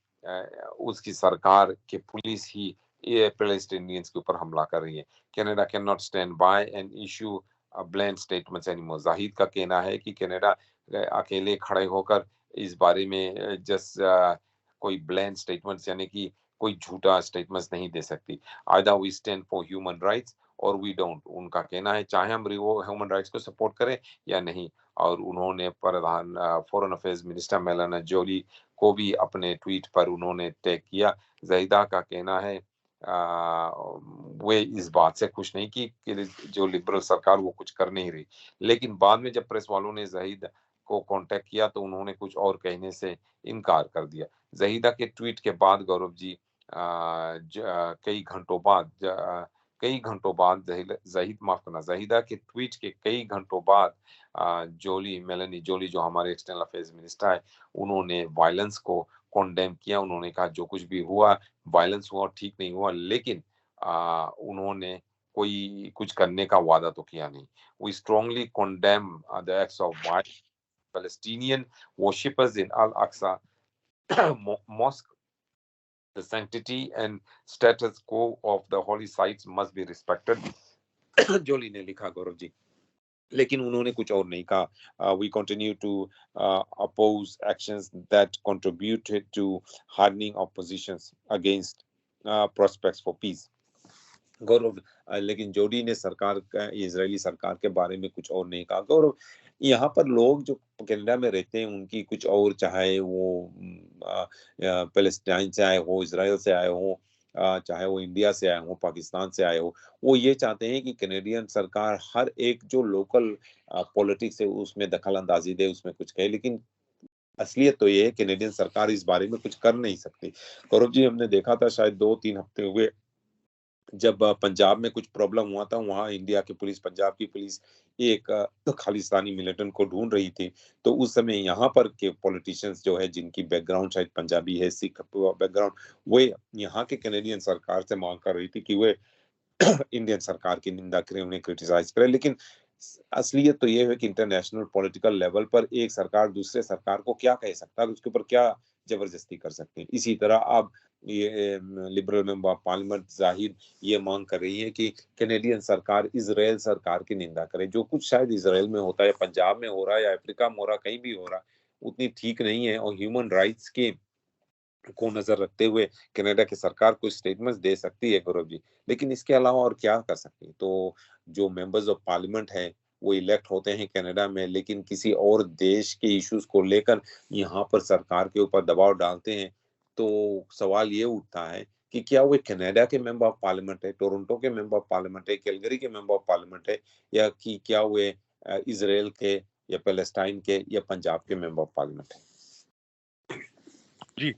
उसकी सरकार के पुलिस ही ये पैलेस्टीनियंस के ऊपर हमला कर रही है। Canada can not stand by and issue bland statements anymore. Zahid का कहना है कि कनाडा अकेले खड़े होकर इस बारे में कोई ब्लैंड स्टेटमेंट्स, यानी कि कोई झूठा स्टेटमेंट्स नहीं दे सकती। Either we stand for human rights और वी डोंट। उनका कहना है चाहे हम ह्यूमन राइट्स को सपोर्ट करें या नहीं। और उन्होंने प्रधान फॉरेन अफेयर्स मिनिस्टर मेलाना जोली को भी अपने ट्वीट पर उन्होंने टैग किया। जहीदा का कहना है वे इस बात से खुश नहीं कि जो लिबरल सरकार वो कुछ कर नहीं रही। लेकिन बाद में जब प्रेस वालों ने जहीद को कांटेक्ट किया तो उन्होंने कुछ और कहने से इनकार कर दिया। ज़हीदा के ट्वीट के बाद गौरव जी कई घंटों बाद ज़हीदा के ट्वीट के कई घंटों बाद मेलानी जोली जो हमारे एक्सटर्नल अफेयर्स मिनिस्टर है, उन्होंने वायलेंस को कंडेम किया। उन्होंने कहा जो कुछ भी हुआ, वायलेंस हुआ, ठीक नहीं हुआ, लेकिन उन्होंने कोई कुछ करने का वादा तो किया नहीं। We strongly condemn the acts of violence. Palestinian worshippers in Al-Aqsa mosque. The sanctity and status quo of the holy sites must be respected. जोली ने लिखा गौरव जी, लेकिन उन्होंने कुछ और नहीं कहा। We continue to oppose actions that contributed to hardening of positions against prospects for peace. गौरव, लेकिन जोडी ने इजरायली सरकार के बारे में कुछ और नहीं कहा। गौरव, यहाँ पर लोग जो कनाडा में रहते हैं उनकी कुछ और, चाहे वो पैलेस्टाइन से आए हो, इजराइल से आए हो, चाहे वो इंडिया से आए हो, पाकिस्तान से आए हो, वो ये चाहते हैं कि कैनेडियन सरकार हर एक जो लोकल पॉलिटिक्स है उसमें दखल अंदाजी दे, उसमें कुछ कहे। लेकिन असलियत तो ये है कैनेडियन सरकार इस बारे में कुछ कर नहीं सकती। गौरव जी, हमने देखा था शायद 2-3 हफ्ते हुए जब पंजाब में कुछ प्रॉब्लम हुआ था, वहाँ इंडिया की पुलिस, पंजाब की पुलिस एक खालिस्तानी मिलिटेंट को ढूंढ रही थी। तो उस समय यहाँ पर के पॉलिटिशियंस जो है, जिनकी बैकग्राउंड शायद पंजाबी है, सिख बैकग्राउंड, वे यहाँ के कैनेडियन सरकार से मांग कर रही थी कि वे इंडियन सरकार की निंदा करें, उन्हें क्रिटिसाइज करें। लेकिन असलियत तो ये है कि इंटरनेशनल पॉलिटिकल लेवल पर एक सरकार दूसरे सरकार को क्या कह सकता है, उसके ऊपर क्या जबरदस्ती कर सकते हैं। इसी तरह अब ये liberal member of parliament Zahid ये मांग कर रही है कि कैनेडियन सरकार इजराइल सरकार की निंदा करे। जो कुछ शायद इजराइल में होता है, पंजाब में हो रहा है या अफ्रीका में हो रहा है, कहीं भी हो रहा है, उतनी ठीक नहीं है। और ह्यूमन राइट्स के को नजर रखते हुए कनाडा की सरकार कुछ स्टेटमेंट्स दे सकती है गौरव जी, लेकिन इसके अलावा और क्या कर सकती है। तो जो मेंबर्स ऑफ पार्लियामेंट है वो इलेक्ट होते हैं कनाडा में, लेकिन किसी और देश के इश्यूज को लेकर यहाँ पर सरकार के ऊपर दबाव डालते हैं। तो सवाल ये उठता है कि क्या वे कनाडा के मेंबर ऑफ पार्लियामेंट है, टोरंटो के मेंबर ऑफ पार्लियामेंट है, कैलगरी के मेंबर ऑफ पार्लियामेंट है, या कि क्या वे इसराइल के या पैलेस्टाइन के या पंजाब के मेंबर ऑफ पार्लियामेंट है। जी,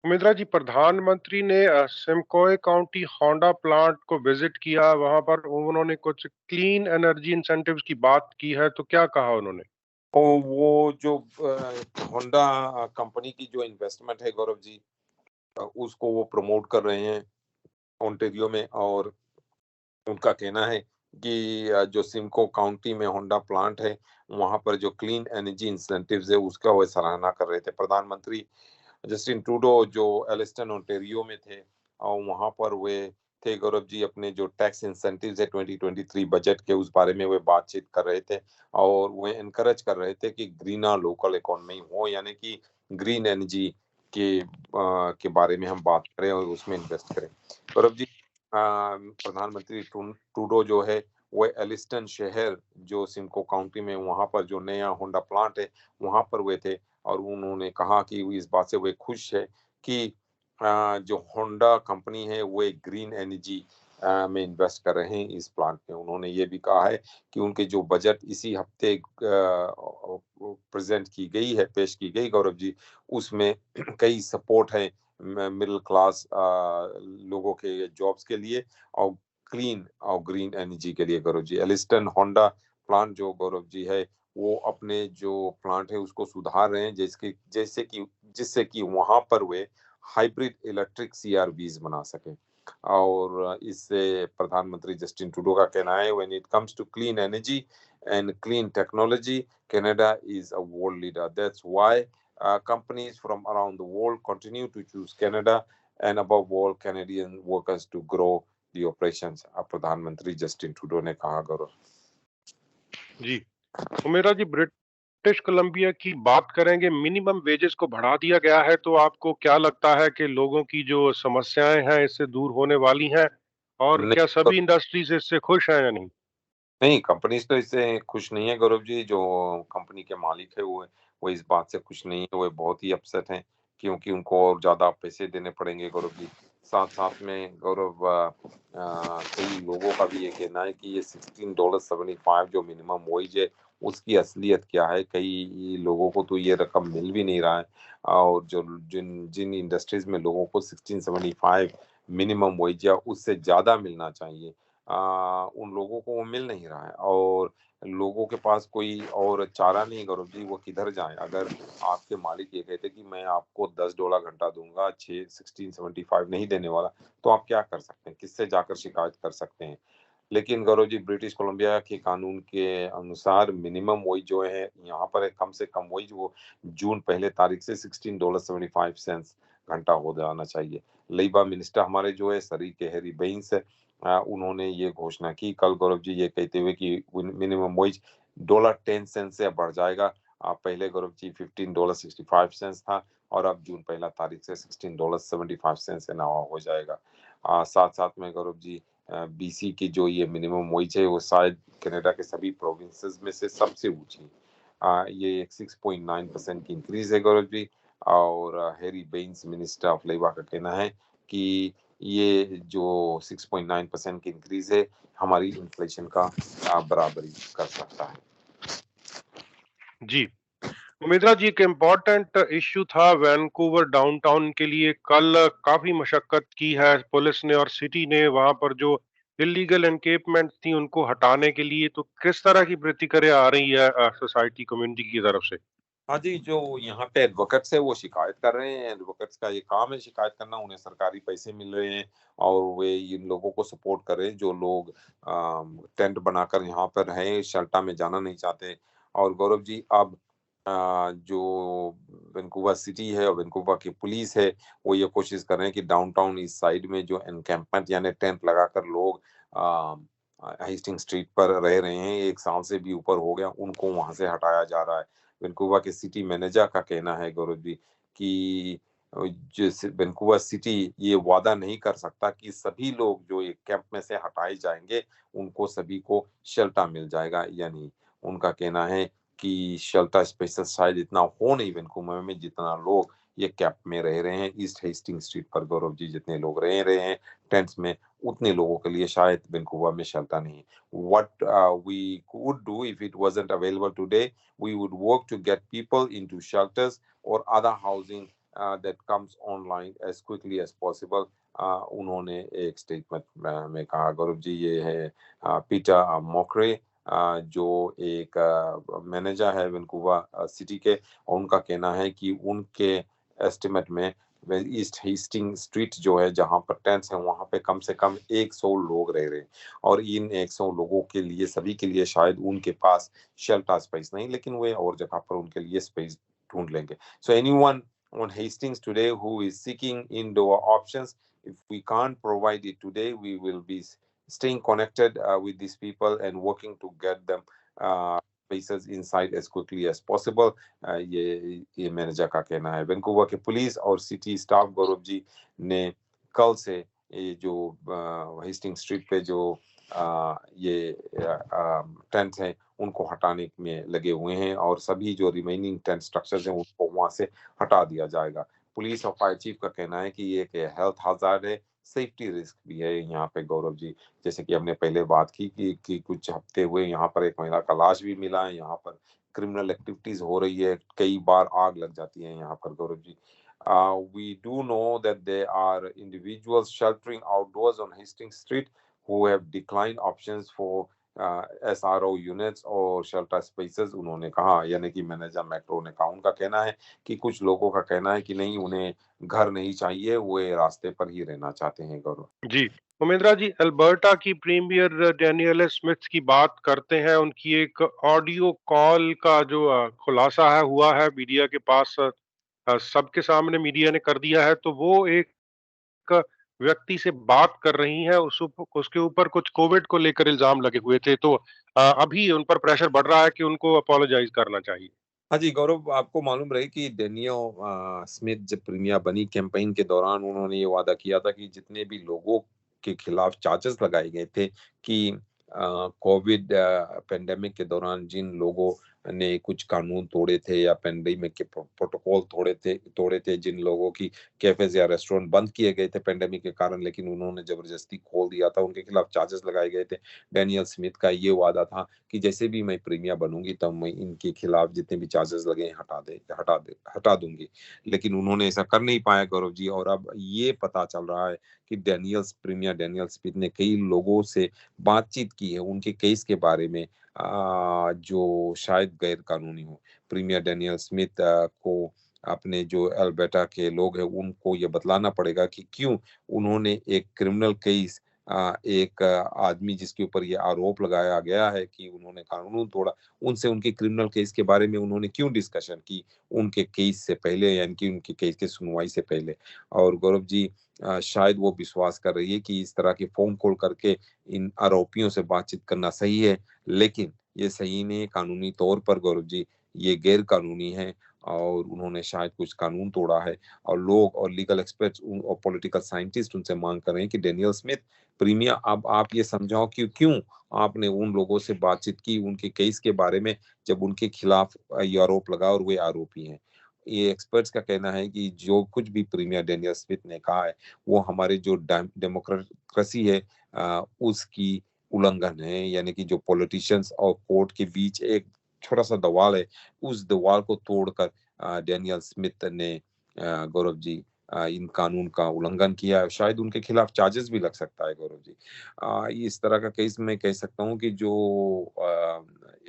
उमेंद्रा जी, प्रधानमंत्री ने सिमकोय काउंटी होंडा प्लांट को विजिट किया। वहां पर उन्होंने कुछ क्लीन एनर्जी इंसेंटिव्स की बात की है, तो क्या कहा उन्होंने? वो जो होंडा कंपनी की जो इन्वेस्टमेंट है गौरव जी, उसको वो प्रमोट कर रहे हैं ओंटारियो में। और उनका कहना है कि जो सिमको काउंटी में होंडा प्लांट है, वहां पर जो क्लीन एनर्जी इंसेंटिव्स है उसका वो सराहना कर रहे थे। प्रधानमंत्री जस्टिन ट्रूडो जो एलिस्टन ओंटारियो में थे, और वहां पर वे थे गौरव जी, अपने जो टैक्स इंसेंटिव्स है 2023 बजट के, उस बारे में वे बातचीत कर रहे थे। और वे एनकरेज कर रहे थे कि ग्रीना लोकल इकोनॉमी हो, यानी कि ग्रीन एनर्जी के बारे में हम बात करें और उसमें इन्वेस्ट करें। गौरव जी, प्रधानमंत्री ट्रूडो जो है वो एलिस्टन शहर जो सिमको काउंटी में, वहां पर जो नया होंडा प्लांट है वहां पर वे थे। और उन्होंने कहा कि इस बात से वे खुश है कि जो होंडा कंपनी है वो एक ग्रीन एनर्जी में इन्वेस्ट कर रहे हैं इस प्लांट में। उन्होंने ये भी कहा है कि उनके जो बजट इसी हफ्ते प्रेजेंट की गई है, पेश की गई गौरव जी, उसमें कई सपोर्ट है मिडिल क्लास लोगों के जॉब्स के लिए और क्लीन और ग्रीन एनर्जी के लिए गौरव जी। एलिस्टन होंडा प्लांट जो गौरव जी है वो अपने जो प्लांट है उसको सुधार रहे हैं, जिससे कि वहां पर वे हाइब्रिड इलेक्ट्रिक सीआरवीज बना सके। और इससे प्रधानमंत्री जस्टिन ट्रूडो का कहना है, when it comes to clean energy and clean technology, Canada is a world leader. That's why companies from around the world continue to choose Canada, and above all Canadian workers to grow the operations. प्रधानमंत्री Justin Trudeau ने कहा गौरव जी, उमेरा जी, British Columbia की बात करेंगे। Minimum wages को बढ़ा दिया गया है, तो आपको क्या लगता है कि लोगों की जो समस्याएं हैं इससे दूर होने वाली हैं, और क्या नहीं, सभी इंडस्ट्रीज इससे खुश हैं या नहीं? नहीं, कंपनीज तो इससे खुश नहीं है गौरव जी। जो कंपनी के मालिक है वो इस बात से खुश नहीं है, वो बहुत ही अपसेट हैं, क्योंकि उनको और ज्यादा पैसे देने पड़ेंगे गौरव जी। साथ साथ में गौरव कई लोगों का भी ये कहना है कि ये $16.75 जो मिनिमम वेज है उसकी असलियत क्या है। कई लोगों को तो ये रकम मिल भी नहीं रहा है, और जो जिन जिन इंडस्ट्रीज में लोगों को 1675 मिनिमम वेज या उससे ज़्यादा मिलना चाहिए, उन लोगों को वो मिल नहीं रहा है, और लोगों के पास कोई और चारा नहीं गौरव जी, वो किधर जाएँ? अगर आपके मालिक ये कहते कि मैं आपको $10 घंटा दूँगा, 1675 नहीं देने वाला, तो आप क्या कर सकते हैं? किससे जाकर शिकायत कर सकते हैं? लेकिन गौरव जी, ब्रिटिश कोलंबिया के कानून के अनुसार मिनिमम वेज जो है यहाँ पर है, कम से कम वेज वो जून पहले तारीख से $16.75 घंटा हो जाना चाहिए। लेबर मिनिस्टर हमारे जो है सरीके हैरी बेइंस है, उन्होंने ये घोषणा की कल गौरव जी, ये कहते हुए कि मिनिमम वेज $10 से अब बढ़ जाएगा। पहले गौरव जी $15.65 था, और अब जून पहला तारीख से $16.75 से नवा हो जाएगा। साथ साथ में गौरव जी बीसी की जो ये मिनिमम वेज है वो शायद कनाडा के सभी प्रोविंसेस में से सबसे ऊंची। ये एक 6.9% की इंक्रीज है गौरव जी, और हैरी बेइंस मिनिस्टर ऑफ लेबर का कहना है कि ये जो 6.9% की इंक्रीज है हमारी इन्फ्लेशन का बराबरी कर सकता है। जी, उमेदरा जी, एक इम्पोर्टेंट इश्यू था वैंकूवर डाउनटाउन के लिए। कल काफी मशक्कत की है पुलिस ने और सिटी ने वहां पर जो इलीगल एनकेपमेंट थी उनको हटाने के लिए। तो किस तरह की प्रतिक्रिया आ रही है सोसाइटी कम्युनिटी की तरफ से? हाँ जी, जो यहाँ पे एडवोकेट्स है वो शिकायत कर रहे हैं। एडवोकेट्स का ये काम है शिकायत करना, उन्हें सरकारी पैसे मिल रहे हैं, और वे इन लोगों को सपोर्ट कर रहे हैं जो लोग टेंट बनाकर यहाँ पर हैं, शेल्टर में जाना नहीं चाहते। और गौरव जी, अब जो वैंकूवर सिटी है और वैंकूवर की पुलिस है, वो ये कोशिश कर रहे हैं कि डाउनटाउन ईस्ट साइड में जो एनकैम्पमेंट यानी टेंट लगाकर लोग हेस्टिंग स्ट्रीट पर रह रहे हैं, 1 साल से भी ऊपर हो गया, उनको वहाँ से हटाया जा रहा है। वैंकूवर के सिटी मैनेजर का कहना है गौरव जी कि जैसे वैंकूवर सिटी ये वादा नहीं कर सकता कि सभी लोग जो एक कैंप में से हटाए जाएंगे उनको सभी को शेल्टर मिल जाएगा या नहीं। उनका कहना है कि शेल्टर स्पेसेस शायद इतना हो नहीं वैंकूवर में जितना लोग ये कैंप में रह रहे हैं। ईस्ट हेस्टिंग स्ट्रीट पर गौरव जी जितने लोग रह रहे हैं टेंट्स में, उतने लोगों के लिए शायद वैंकूवर में शेल्टर नहीं है। What we could do if it wasn't available today, we would work to get people into shelters or other housing that comes online as quickly as possible. उन्होंने एक स्टेटमेंट में कहा गौरव जी। ये है पीटर मोक्रे, जो एक मैनेजर है वैंकूवर सिटी के, और उनका कहना है कि उनके एस्टिमेट में ईस्ट हेस्टिंग स्ट्रीट जो है जहां पर टेंट्स हैं वहां पे कम से कम 100 लोग रह रहे हैं, और इन 100 लोगों के लिए सभी के लिए शायद उनके पास शेल्टर स्पेस नहीं, लेकिन वे और जगह पर उनके लिए स्पेस ढूंढ लेंगे। So anyone on Hastings today who is seeking indoor options, if we can't provide it today, we will be staying connected with these people and working to get them spaces inside as quickly as possible. ये manager का कहना है। Vancouver के police और city staff Gaurav ji ने कल से ये जो हेस्टिंग स्ट्रीट पे जो ये टेंट हैं उनको हटाने में लगे हुए हैं, और सभी जो रिमेनिंग टेंट स्ट्रक्चर्स हैं उनको वहां से हटा दिया जाएगा। पुलिस और फायर चीफ का कहना है कि ये एक हेल्थ हजार्ड है, सेफ्टी रिस्क भी है यहाँ पे गौरव जी। जैसे कि हमने पहले बात की कि कुछ हफ्ते हुए यहाँ पर एक महिला का लाश भी मिला है, यहाँ पर क्रिमिनल एक्टिविटीज हो रही है, कई बार आग लग जाती है यहाँ पर Gaurav ji. We do know that there are individuals sheltering outdoors on Hastings Street who have declined options for SRO units और shelter spaces। उन्होंने कहा, यानी कि मैनेजर मैक्रो ने कहा, उनका कहना है कि कुछ लोगों का कहना है कि नहीं, उन्हें घर नहीं चाहिए, वे रास्ते पर ही रहना चाहते हैं गौरव। जी, उमेंद्रा जी, अल्बर्टा की प्रीमियर डैनियल स्मिथ की बात करते हैं। उनकी एक ऑडियो कॉल का जो खुलासा है हुआ है मीडिया के पास, सबके सामने मीडिया ने कर दिया है। तो वो एक व्यक्ति से बात कर रही हैं, उसके ऊपर कुछ कोविड को लेकर इल्जाम लगे हुए थे। तो अभी उन पर प्रेशर बढ़ रहा है कि उनको अपोलोजाइज करना चाहिए। हाँ जी, गौरव, आपको मालूम रहे कि डेनियल स्मिथ जब प्रीमियर बनी कैंपेन के दौरान उन्होंने ये वादा किया था कि जितने भी लोगों के खिलाफ चार्जेस लगाए गए थे कि कोविड पेंडेमिक के दौरान जिन लोगों ने कुछ कानून तोड़े थे या पेंडेमिक के प्रोटोकॉल तोड़े थे जिन लोगों की कैफेज या रेस्टोरेंट बंद किए गए थे पेंडेमिक के कारण, लेकिन उन्होंने जबरदस्ती खोल दिया था, उनके खिलाफ चार्जेस लगाए गए थे। डैनियल स्मिथ का ये वादा था कि जैसे भी मैं प्रीमिया बनूंगी तब मैं इनके खिलाफ जितने भी चार्जेस लगे हैं हटा दूंगी, लेकिन उन्होंने ऐसा कर नहीं पाया गौरव जी। और अब ये पता चल रहा है कि डैनियल स्मिथ ने कई लोगों से बातचीत की है उनके केस के बारे में, जो शायद गैर कानूनी हो। प्रीमियर डैनियल स्मिथ को अपने जो अल्बर्टा के लोग हैं उनको ये बतलाना पड़ेगा कि क्यों उन्होंने एक क्रिमिनल केस, एक आदमी जिसके ऊपर ये आरोप लगाया गया है कि उन्होंने कानून तोड़ा, उनसे उनके क्रिमिनल केस के बारे में उन्होंने क्यों डिस्कशन की उनके केस से पहले, यानी कि उनके केस की सुनवाई से पहले। और गौरव जी, शायद वो विश्वास कर रही है कि इस तरह के फोन कॉल करके इन आरोपियों से बातचीत करना सही है, लेकिन ये सही नहीं है कानूनी तौर पर गौरव जी, ये गैर कानूनी है और उन्होंने शायद कुछ कानून तोड़ा है। और लोग और लीगल एक्सपर्ट्स और पॉलिटिकल साइंटिस्ट उनसे मांग कर रहे हैं कि डैनियल स्मिथ, प्रीमिया, अब आप ये समझाओ कि क्यों आपने उन लोगों से बातचीत की उनके केस के बारे में जब उनके खिलाफ ये आरोप लगा और वे आरोपी हैं। ये एक्सपर्ट्स का कहना है कि जो कुछ भी प्रीमियर डैनियल स्मिथ ने कहा है वो हमारे जो डेमोक्रेसी है उसकी उल्लंघन है, यानी कि जो पॉलिटिशियंस और कोर्ट के बीच एक छोटा सा दीवार है, उस दीवार को तोड़कर डैनियल स्मिथ ने गौरव जी इन कानून का उल्लंघन किया है। शायद उनके खिलाफ चार्जेस भी लग सकता है गौरव जी। इस तरह का केस मैं कह सकता हूँ कि जो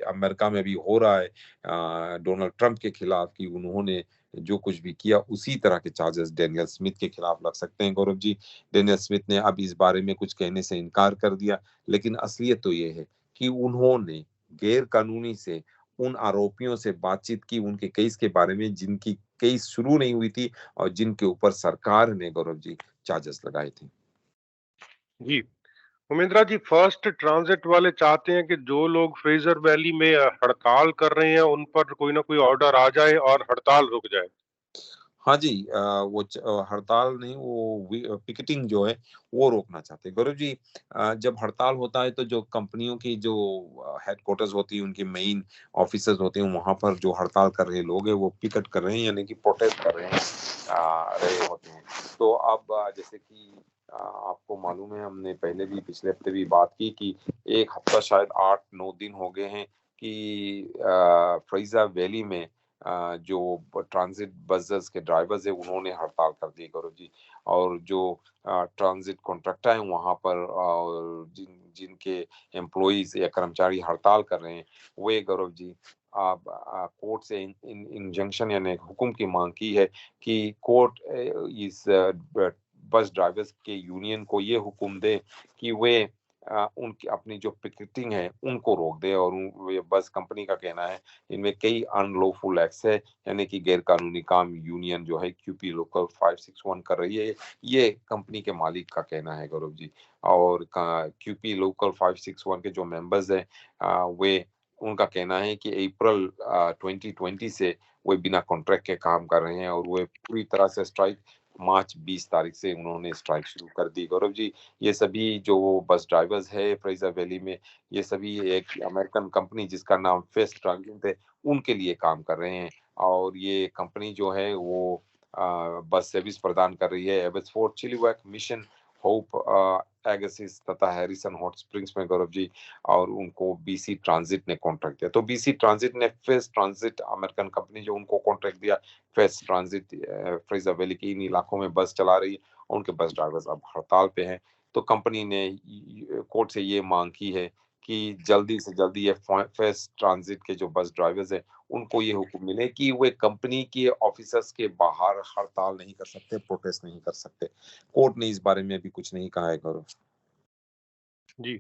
अमेरिका में भी हो रहा है डोनाल्ड ट्रंप के खिलाफ, कि उन्होंने जो कुछ भी किया उसी तरह के चार्जेस डैनियल स्मिथ के खिलाफ लग सकते हैं गौरव जी। डैनियल स्मिथ ने अब इस बारे में कुछ कहने से इनकार कर दिया, लेकिन असलियत तो ये है कि उन्होंने गैर कानूनी से उन आरोपियों से बातचीत की उनके केस के बारे में जिनकी केस शुरू नहीं हुई थी और जिनके ऊपर सरकार ने गौरव जी चार्जेस लगाए थे। जी, उमेंद्रा जी, फर्स्ट ट्रांजिट वाले चाहते हैं कि जो लोग फ्रेजर वैली में हड़ताल कर रहे हैं उन पर कोई ना कोई ऑर्डर आ जाए और हड़ताल रुक जाए। हाँ जी, हड़ताल नहीं, पिकेटिंग जो है वो रोकना चाहते हैं गौरव जी। जब हड़ताल होता है तो जो कंपनियों की जो हेडक्वार्टर्स होती है, उनके मेन ऑफिसेज होते हैं, वहां पर जो हड़ताल कर रहे लोग हैं वो पिकेट कर रहे हैं, यानी कि प्रोटेस्ट कर रहे होते हैं। तो अब जैसे कि आपको मालूम है, हमने पहले भी पिछले हफ्ते भी बात की कि एक हफ्ता शायद 8-9 दिन हो गए हैं कि फ्रेजर वैली में जो ट्रांजिट बसेस के ड्राइवर्स है उन्होंने हड़ताल कर दी गौरव जी। और जो ट्रांजिट कॉन्ट्रैक्टर हैं वहां पर और जिनके एम्प्लॉइज या कर्मचारी हड़ताल कर रहे हैं, वे गौरव जी आप कोर्ट से इंजंक्शन यानी हुक्म की मांग की है कि कोर्ट इस बस ड्राइवर्स के यूनियन को ये हुक्म दे कि वे उनकी अपनी जो पिकेटिंग है उनको रोक दे। और ये बस कंपनी का कहना है इनमें कई अनलॉफुल एक्ट्स है, यानी कि गैर कानूनी काम यूनियन जो है क्यूपी लोकल 561 कर रही है, ये कंपनी के मालिक का कहना है गौरव जी। और क्यूपी लोकल 561 के जो मेंबर्स हैं वे उनका कहना है कि अप्रैल 2020 से वे बिना कॉन्ट्रैक्ट के काम कर रहे हैं और वे पूरी तरह से स्ट्राइक मार्च 20 तारीख से उन्होंने स्ट्राइक शुरू कर दी गौरव जी। ये सभी जो बस ड्राइवर्स है फ्रेजर वैली में, ये सभी एक अमेरिकन कंपनी जिसका नाम फेस्ट ट्रांजिट है उनके लिए काम कर रहे हैं। और ये कंपनी जो है वो बस सर्विस प्रदान कर रही है एबट्सफोर्ड, चिलीवैक, मिशन, होप, एगसिस तथा हैरिसन हॉट स्प्रिंग्स में गौरव जी। और उनको बीसी ट्रांजिट ने कॉन्ट्रैक्ट दिया, तो बीसी ट्रांजिट ने फेस्ट ट्रांजिट अमेरिकन कंपनी जो उनको कॉन्ट्रैक्ट दिया, फेस्ट ट्रांजिट फ्रेजर वैली के इन इलाकों में बस चला रही है और उनके बस ड्राइवर्स अब हड़ताल पे हैं। तो कंपनी ने कोर्ट से ये मांग की है कि जल्दी से जल्दी ये फेस्ट ट्रांजिट के जो बस ड्राइवर्स हैं उनको ये हुक्म मिले कि वे कंपनी के ऑफिसर्स के बाहर हड़ताल नहीं कर सकते, प्रोटेस्ट नहीं कर सकते। कोर्ट ने इस बारे में अभी कुछ नहीं कहा है गौरव। जी,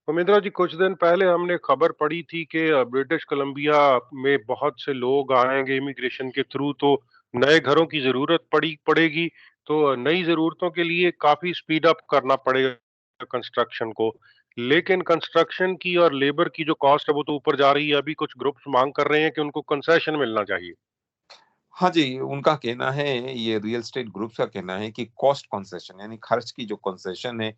उमेंद्रा जी, कुछ दिन पहले हमने खबर पड़ी थी कि ब्रिटिश कोलंबिया में बहुत से लोग आएंगे इमिग्रेशन के थ्रू, तो नए घरों की जरूरत पड़ेगी। तो नई जरूरतों के लिए काफी स्पीड अप करना पड़ेगा कंस्ट्रक्शन को। लेकिन कंस्ट्रक्शन की और लेबर की जो कॉस्ट है वो तो ऊपर जा रही है। अभी कुछ ग्रुप्स मांग कर रहे हैं कि उनको कंसेशन मिलना चाहिए। हाँ जी, उनका कहना है, ये रियल एस्टेट ग्रुप्स का कहना है कि कॉस्ट कंसेशन यानी खर्च की जो कंसेशन है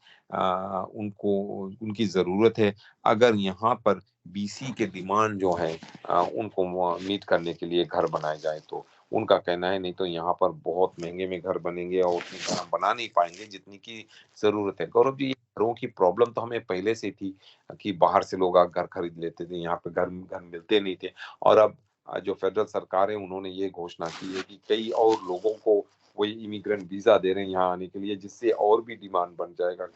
उनको उनकी ज़रूरत है। अगर यहाँ पर बीसी के डिमांड जो है उनको मीट करने के लिए घर बनाए जाए। तो उनका कहना है नहीं तो यहाँ पर बहुत महंगे में घर बनेंगे और उतनी घर हम बना नहीं पाएंगे जितनी की जरूरत है। गौरव जी, ये घरों की प्रॉब्लम तो हमें पहले से थी कि बाहर से लोग आकर घर खरीद लेते थे, यहाँ पे घर घर मिलते नहीं थे। और अब जो फेडरल सरकार है उन्होंने ये घोषणा की है कि कई और लोगों को वही इमिग्रेंट वीजा दे रहे हैं यहाँ आने के लिए, जिससे और भी डिमांड बढ़ जाएगा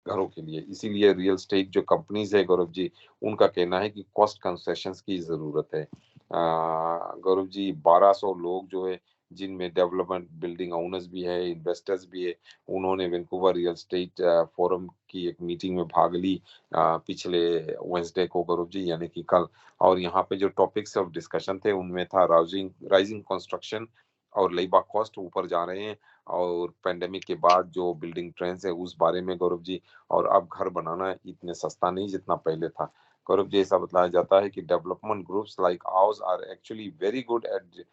घरों के लिए। इसीलिए रियल एस्टेट जो कंपनीज है गौरव जी, उनका कहना है कि कॉस्ट कंसेशंस की जरूरत है। गौरव जी, 1200 लोग जो है जिनमें डेवलपमेंट बिल्डिंग ओनर्स भी है, इन्वेस्टर्स भी है, उन्होंने वैंकूवर रियल एस्टेट फोरम की एक मीटिंग में भाग ली पिछले वेंसडे को गौरव जी, यानी कि कल। और यहाँ पे जो टॉपिक्स ऑफ डिस्कशन थे उनमें था राइजिंग राइजिंग कंस्ट्रक्शन और लेबर कॉस्ट ऊपर जा रहे हैं, और पेंडेमिक के बाद जो बिल्डिंग ट्रेंड्स है उस बारे में गौरव जी। और अब घर बनाना इतने सस्ता नहीं जितना पहले था। गौरव जी, ऐसा बताया जाता है कि development groups like ours are actually very good at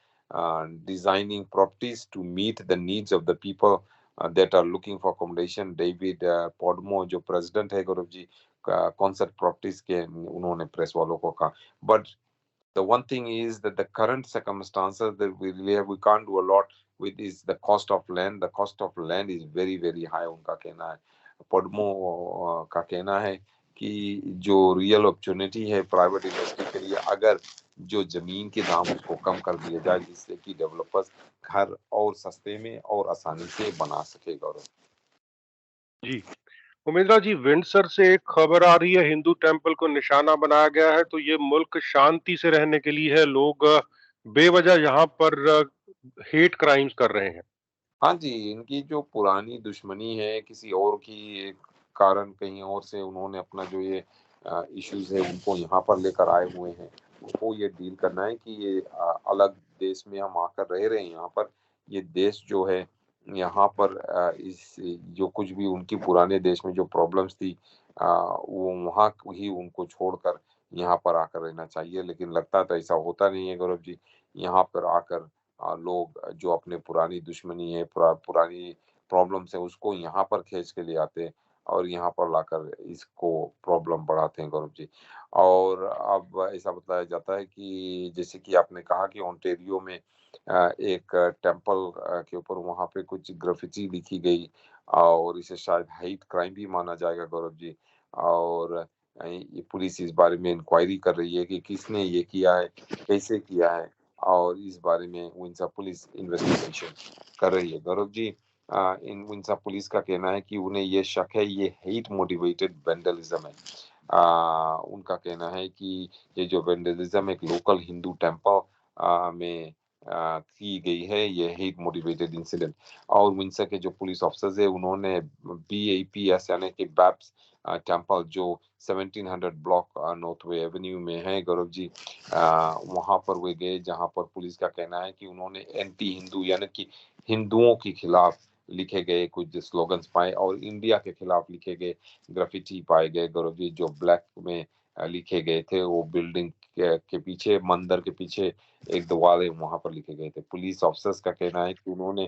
designing properties to meet the needs of the people that are looking for accommodation। David पॉडमो जो प्रेसिडेंट है गौरव जी कॉन्सेप्ट प्रॉपर्टीज के, उन्होंने प्रेस वालों को कहा। But the one thing is that the current circumstances that we really have, we can't do a lot with is the cost of land। The cost of land is very very high, उनका कहना है। पद्मो का कहना है कि जो real opportunity है private industry के लिए, अगर जो जमीन के दाम उसको कम कर दिया जाए जिससे कि डेवलपर्स घर और सस्ते में और आसानी से बना सके। गौरव जी, उमेंद्रा जी, विंडसर से एक खबर आ रही है, हिंदू टेम्पल को निशाना बनाया गया है, तो ये मुल्क शांति से रहने के लिए है, लोग बेवजह यहाँ पर हेट क्राइम्स कर रहे हैं। हाँ जी, इनकी जो पुरानी दुश्मनी है किसी और की कारण, कहीं और से उन्होंने अपना जो ये इश्यूज है उनको यहाँ पर लेकर आए हुए हैं। उनको ये डील करना है कि ये अलग देश में हम आकर रह रहे हैं, यहाँ पर ये देश जो है यहाँ पर इस जो कुछ भी उनकी पुराने देश में जो प्रॉब्लम्स थी वो वहाँ ही उनको छोड़कर यहाँ पर आकर रहना चाहिए। लेकिन लगता तो ऐसा होता नहीं है गौरव जी। यहाँ पर आकर लोग जो अपने पुरानी दुश्मनी है पुरानी प्रॉब्लम्स है उसको यहाँ पर खींच के ले आते हैं और यहाँ पर लाकर इसको प्रॉब्लम बढ़ाते हैं गौरव जी। और अब ऐसा बताया जाता है कि जैसे कि आपने कहा कि ओंटेरियो में एक टेम्पल के ऊपर वहाँ पे कुछ ग्राफिटी लिखी गई, और इसे शायद हाइट क्राइम भी माना जाएगा गौरव जी। और ये पुलिस इस बारे में इंक्वायरी कर रही है कि किसने ये किया है, कैसे किया है, और इस बारे में विंसा पुलिस इन्वेस्टिगेशन कर रही है। गौरव जी, इन विंसा पुलिस का कहना है कि उन्हें ये शक है ये हेट मोटिवेटेड वेंडलिज्म है। उनका कहना है कि ये जो वेंडलिज्म एक लोकल हिंदू टेम्पल में की गई है, ये हेट मोटिवेटेड इंसिडेंट। और विंसा के जो पुलिस ऑफिसर्स है उन्होंने BAPS यानी कि बैप्स टेम्पल जो 1700 ब्लॉक नॉर्थ वे एवेन्यू में है गौरव जी, वहां पर वे गए जहां पर पुलिस का कहना है कि उन्होंने एंटी हिंदू यानी कि हिंदुओं के खिलाफ लिखे गए कुछ स्लोगन्स पाए, और इंडिया के खिलाफ लिखे गए ग्राफिटी पाए गए गौरव जी, जो ब्लैक में लिखे गए थे। वो बिल्डिंग के पीछे, मंदिर के पीछे एक दीवार है वहां पर लिखे गए थे। पुलिस ऑफिसर्स का कहना है कि उन्होंने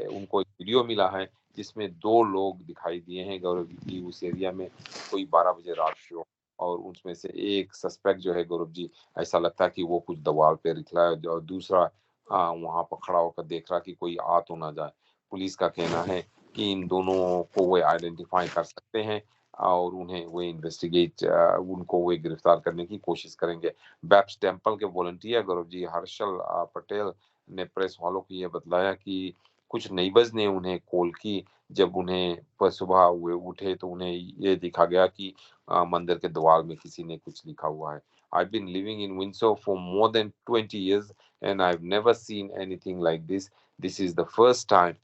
उनको एक वीडियो मिला है जिसमें दो लोग दिखाई दिए हैं गौरव जी उस एरिया में कोई 12 बजे रात को, और उसमें से एक सस्पेक्ट जो है गौरव जी ऐसा लगता है कि वो कुछ दीवार पे लिखा है, और दूसरा वहां पर खड़ा होकर देख रहा कि कोई आ तो ना जाए। पुलिस का कहना है कि इन दोनों को वे आइडेंटिफाई कर सकते हैं और उन्हें वे इन्वेस्टिगेट उनको वे गिरफ्तार करने की कोशिश करेंगे। बैप्स टेम्पल के वॉलंटियर गौरव जी हर्षल पटेल ने प्रेस वालों को ये बतलाया कि कुछ नेबर्स ने उन्हें कॉल की जब उन्हें सुबह वे उठे तो उन्हें ये दिखा गया कि मंदिर के द्वार में किसी ने कुछ लिखा हुआ है। I've been living in Windsor for more than 20 years and I've never seen anything like this. This is the first time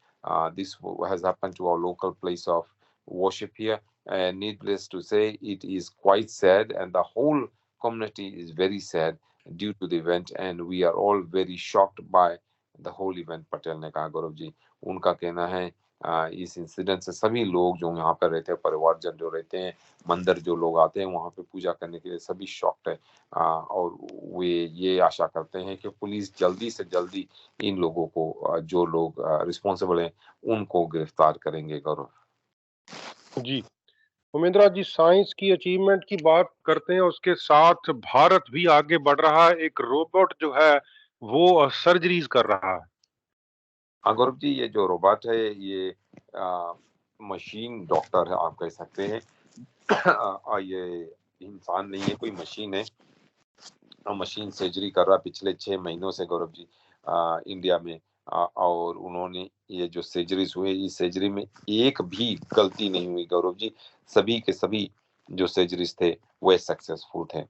this has happened to our local place of worship here. And needless to say, it is quite sad, and the whole community is very sad due to the event, and we are all very shocked by the whole event। Patel ने कहा गौरव जी, उनका कहना है इस incident से सभी लोग जो यहाँ पर रहते हैं, परिवारजन जो रहते हैं, मंदिर जो लोग आते हैं वहाँ पे पूजा करने के लिए, सभी शॉक्ड है। और वे ये आशा करते हैं कि पुलिस जल्दी से जल्दी इन लोगों को जो लोग रिस्पॉन्सिबल हैं उनको गिरफ्तार करेंगे गौरव। जी, उमेंद्रा जी, साइंस की अचीवमेंट की बात करते हैं, उसके साथ भारत भी आगे बढ़ रहा है। एक रोबोट जो है वो सर्जरीज कर रहा है। हाँ गौरव जी, ये जो रोबोट है ये मशीन डॉक्टर है, आप कह सकते हैं। ये इंसान नहीं है, कोई मशीन है। मशीन सर्जरी कर रहा पिछले 6 महीनों से गौरव जी, इंडिया में। और उन्होंने ये जो सर्जरीज हुए, इस सर्जरी में एक भी गलती नहीं हुई गौरव जी। सभी के सभी जो सर्जरीज थे वो सक्सेसफुल थे।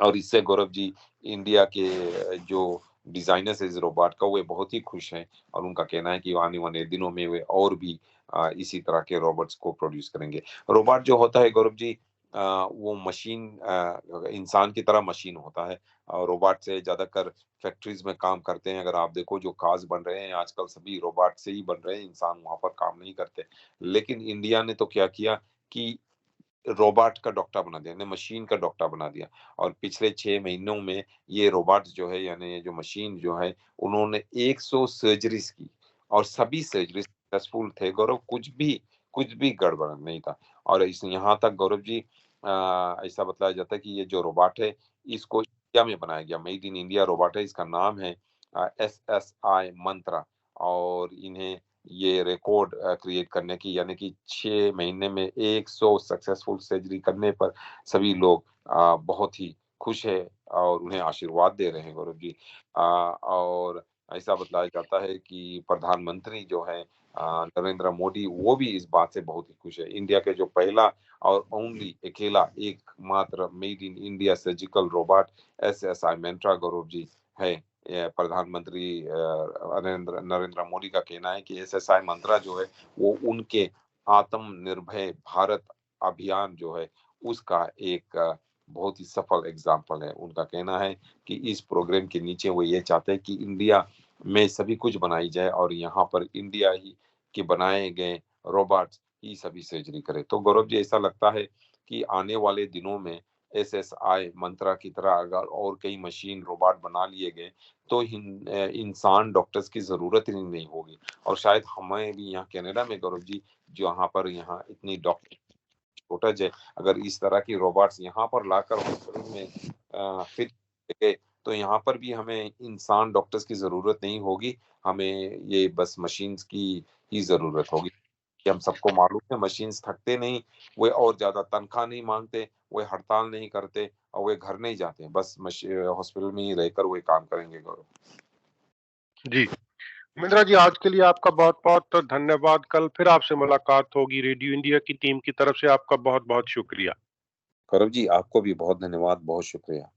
और इससे गौरव जी, इंडिया के जो डिजाइनर्स है इस रोबोट का, वो बहुत ही खुश हैं। और उनका कहना है कि आने वाले दिनों में वे और भी इसी तरह के रोबोट्स को प्रोड्यूस करेंगे। रोबोट जो होता है गौरव जी, वो मशीन, इंसान की तरह मशीन होता है। और रोबोट से ज्यादातर फैक्ट्रीज में काम करते हैं। अगर आप देखो जो कार्स बन रहे हैं आजकल, सभी रोबोट से ही बन रहे हैं, इंसान वहां पर काम नहीं करते। लेकिन इंडिया ने तो क्या किया कि रोबोट का डॉक्टर बना दिया, ने मशीन का डॉक्टर बना दिया। और पिछले 6 महीनों में ये रोबोट जो है, यानी ये जो मशीन जो है, उन्होंने 100 सर्जरीज की। और सभी सर्जरी सक्सेसफुल थे गौरव, कुछ भी गड़बड़ नहीं था। और इस यहाँ तक गौरव जी, ऐसा बताया जाता है कि ये जो रोबोट है, इसको इंडिया में बनाया गया, मेड इन इंडिया रोबोट है। इसका नाम है SSI मंत्रा। और इन्हें ये रिकॉर्ड क्रिएट करने की, यानी कि 6 महीने में 100 सक्सेसफुल सर्जरी करने पर सभी लोग बहुत ही खुश है और उन्हें आशीर्वाद दे रहे हैं गौरव जी। और ऐसा बताया जाता है कि प्रधानमंत्री जो है नरेंद्र मोदी, वो भी इस बात से बहुत ही खुश है। इंडिया के जो पहला और ओनली अकेला एकमात्र made in India surgical robot SSI मेंट्रा Gaurav ji है। ये प्रधानमंत्री नरेंद्र नरेंद्र मोदी का कहना है कि SSI मंत्रा जो है, वो उनके आत्मनिर्भर भारत अभियान जो है, उसका एक बहुत ही सफल एग्जाम्पल है। उनका कहना है कि इस प्रोग्राम के नीचे वो ये चाहते हैं कि इंडिया में सभी कुछ बनाई जाए और यहाँ पर इंडिया ही के बनाए गए रोबोट्स ही सभी सर्जरी करे। तो गौरव जी, ऐसा लगता है कि आने वाले दिनों में SSI मंत्रा की तरह अगर और कई मशीन रोबोट बना लिए गए, तो इंसान डॉक्टर्स की जरूरत ही नहीं होगी। और शायद हमें भी यहाँ कनाडा में गौरव जी, जो यहाँ पर यहाँ इतनी डॉक्टर शॉर्टेज है, अगर इस तरह की रोबोट्स यहाँ पर लाकर हॉस्पिटल में फिट गए, तो यहाँ पर भी हमें इंसान डॉक्टर्स की जरूरत नहीं होगी। हमें ये बस मशीन्स की ही जरूरत होगी। कि हम सबको मालूम है मशीन्स थकते नहीं, वे और ज्यादा तनख्वाह नहीं मांगते, वे हड़ताल नहीं करते और वे घर नहीं जाते, बस हॉस्पिटल में ही रहकर वे काम करेंगे गौरव। जी, उमेंद्रा जी, आज के लिए आपका बहुत बहुत धन्यवाद। कल फिर आपसे मुलाकात होगी। रेडियो इंडिया की टीम की तरफ से आपका बहुत बहुत शुक्रिया। गौरव जी, आपको भी बहुत धन्यवाद, बहुत शुक्रिया।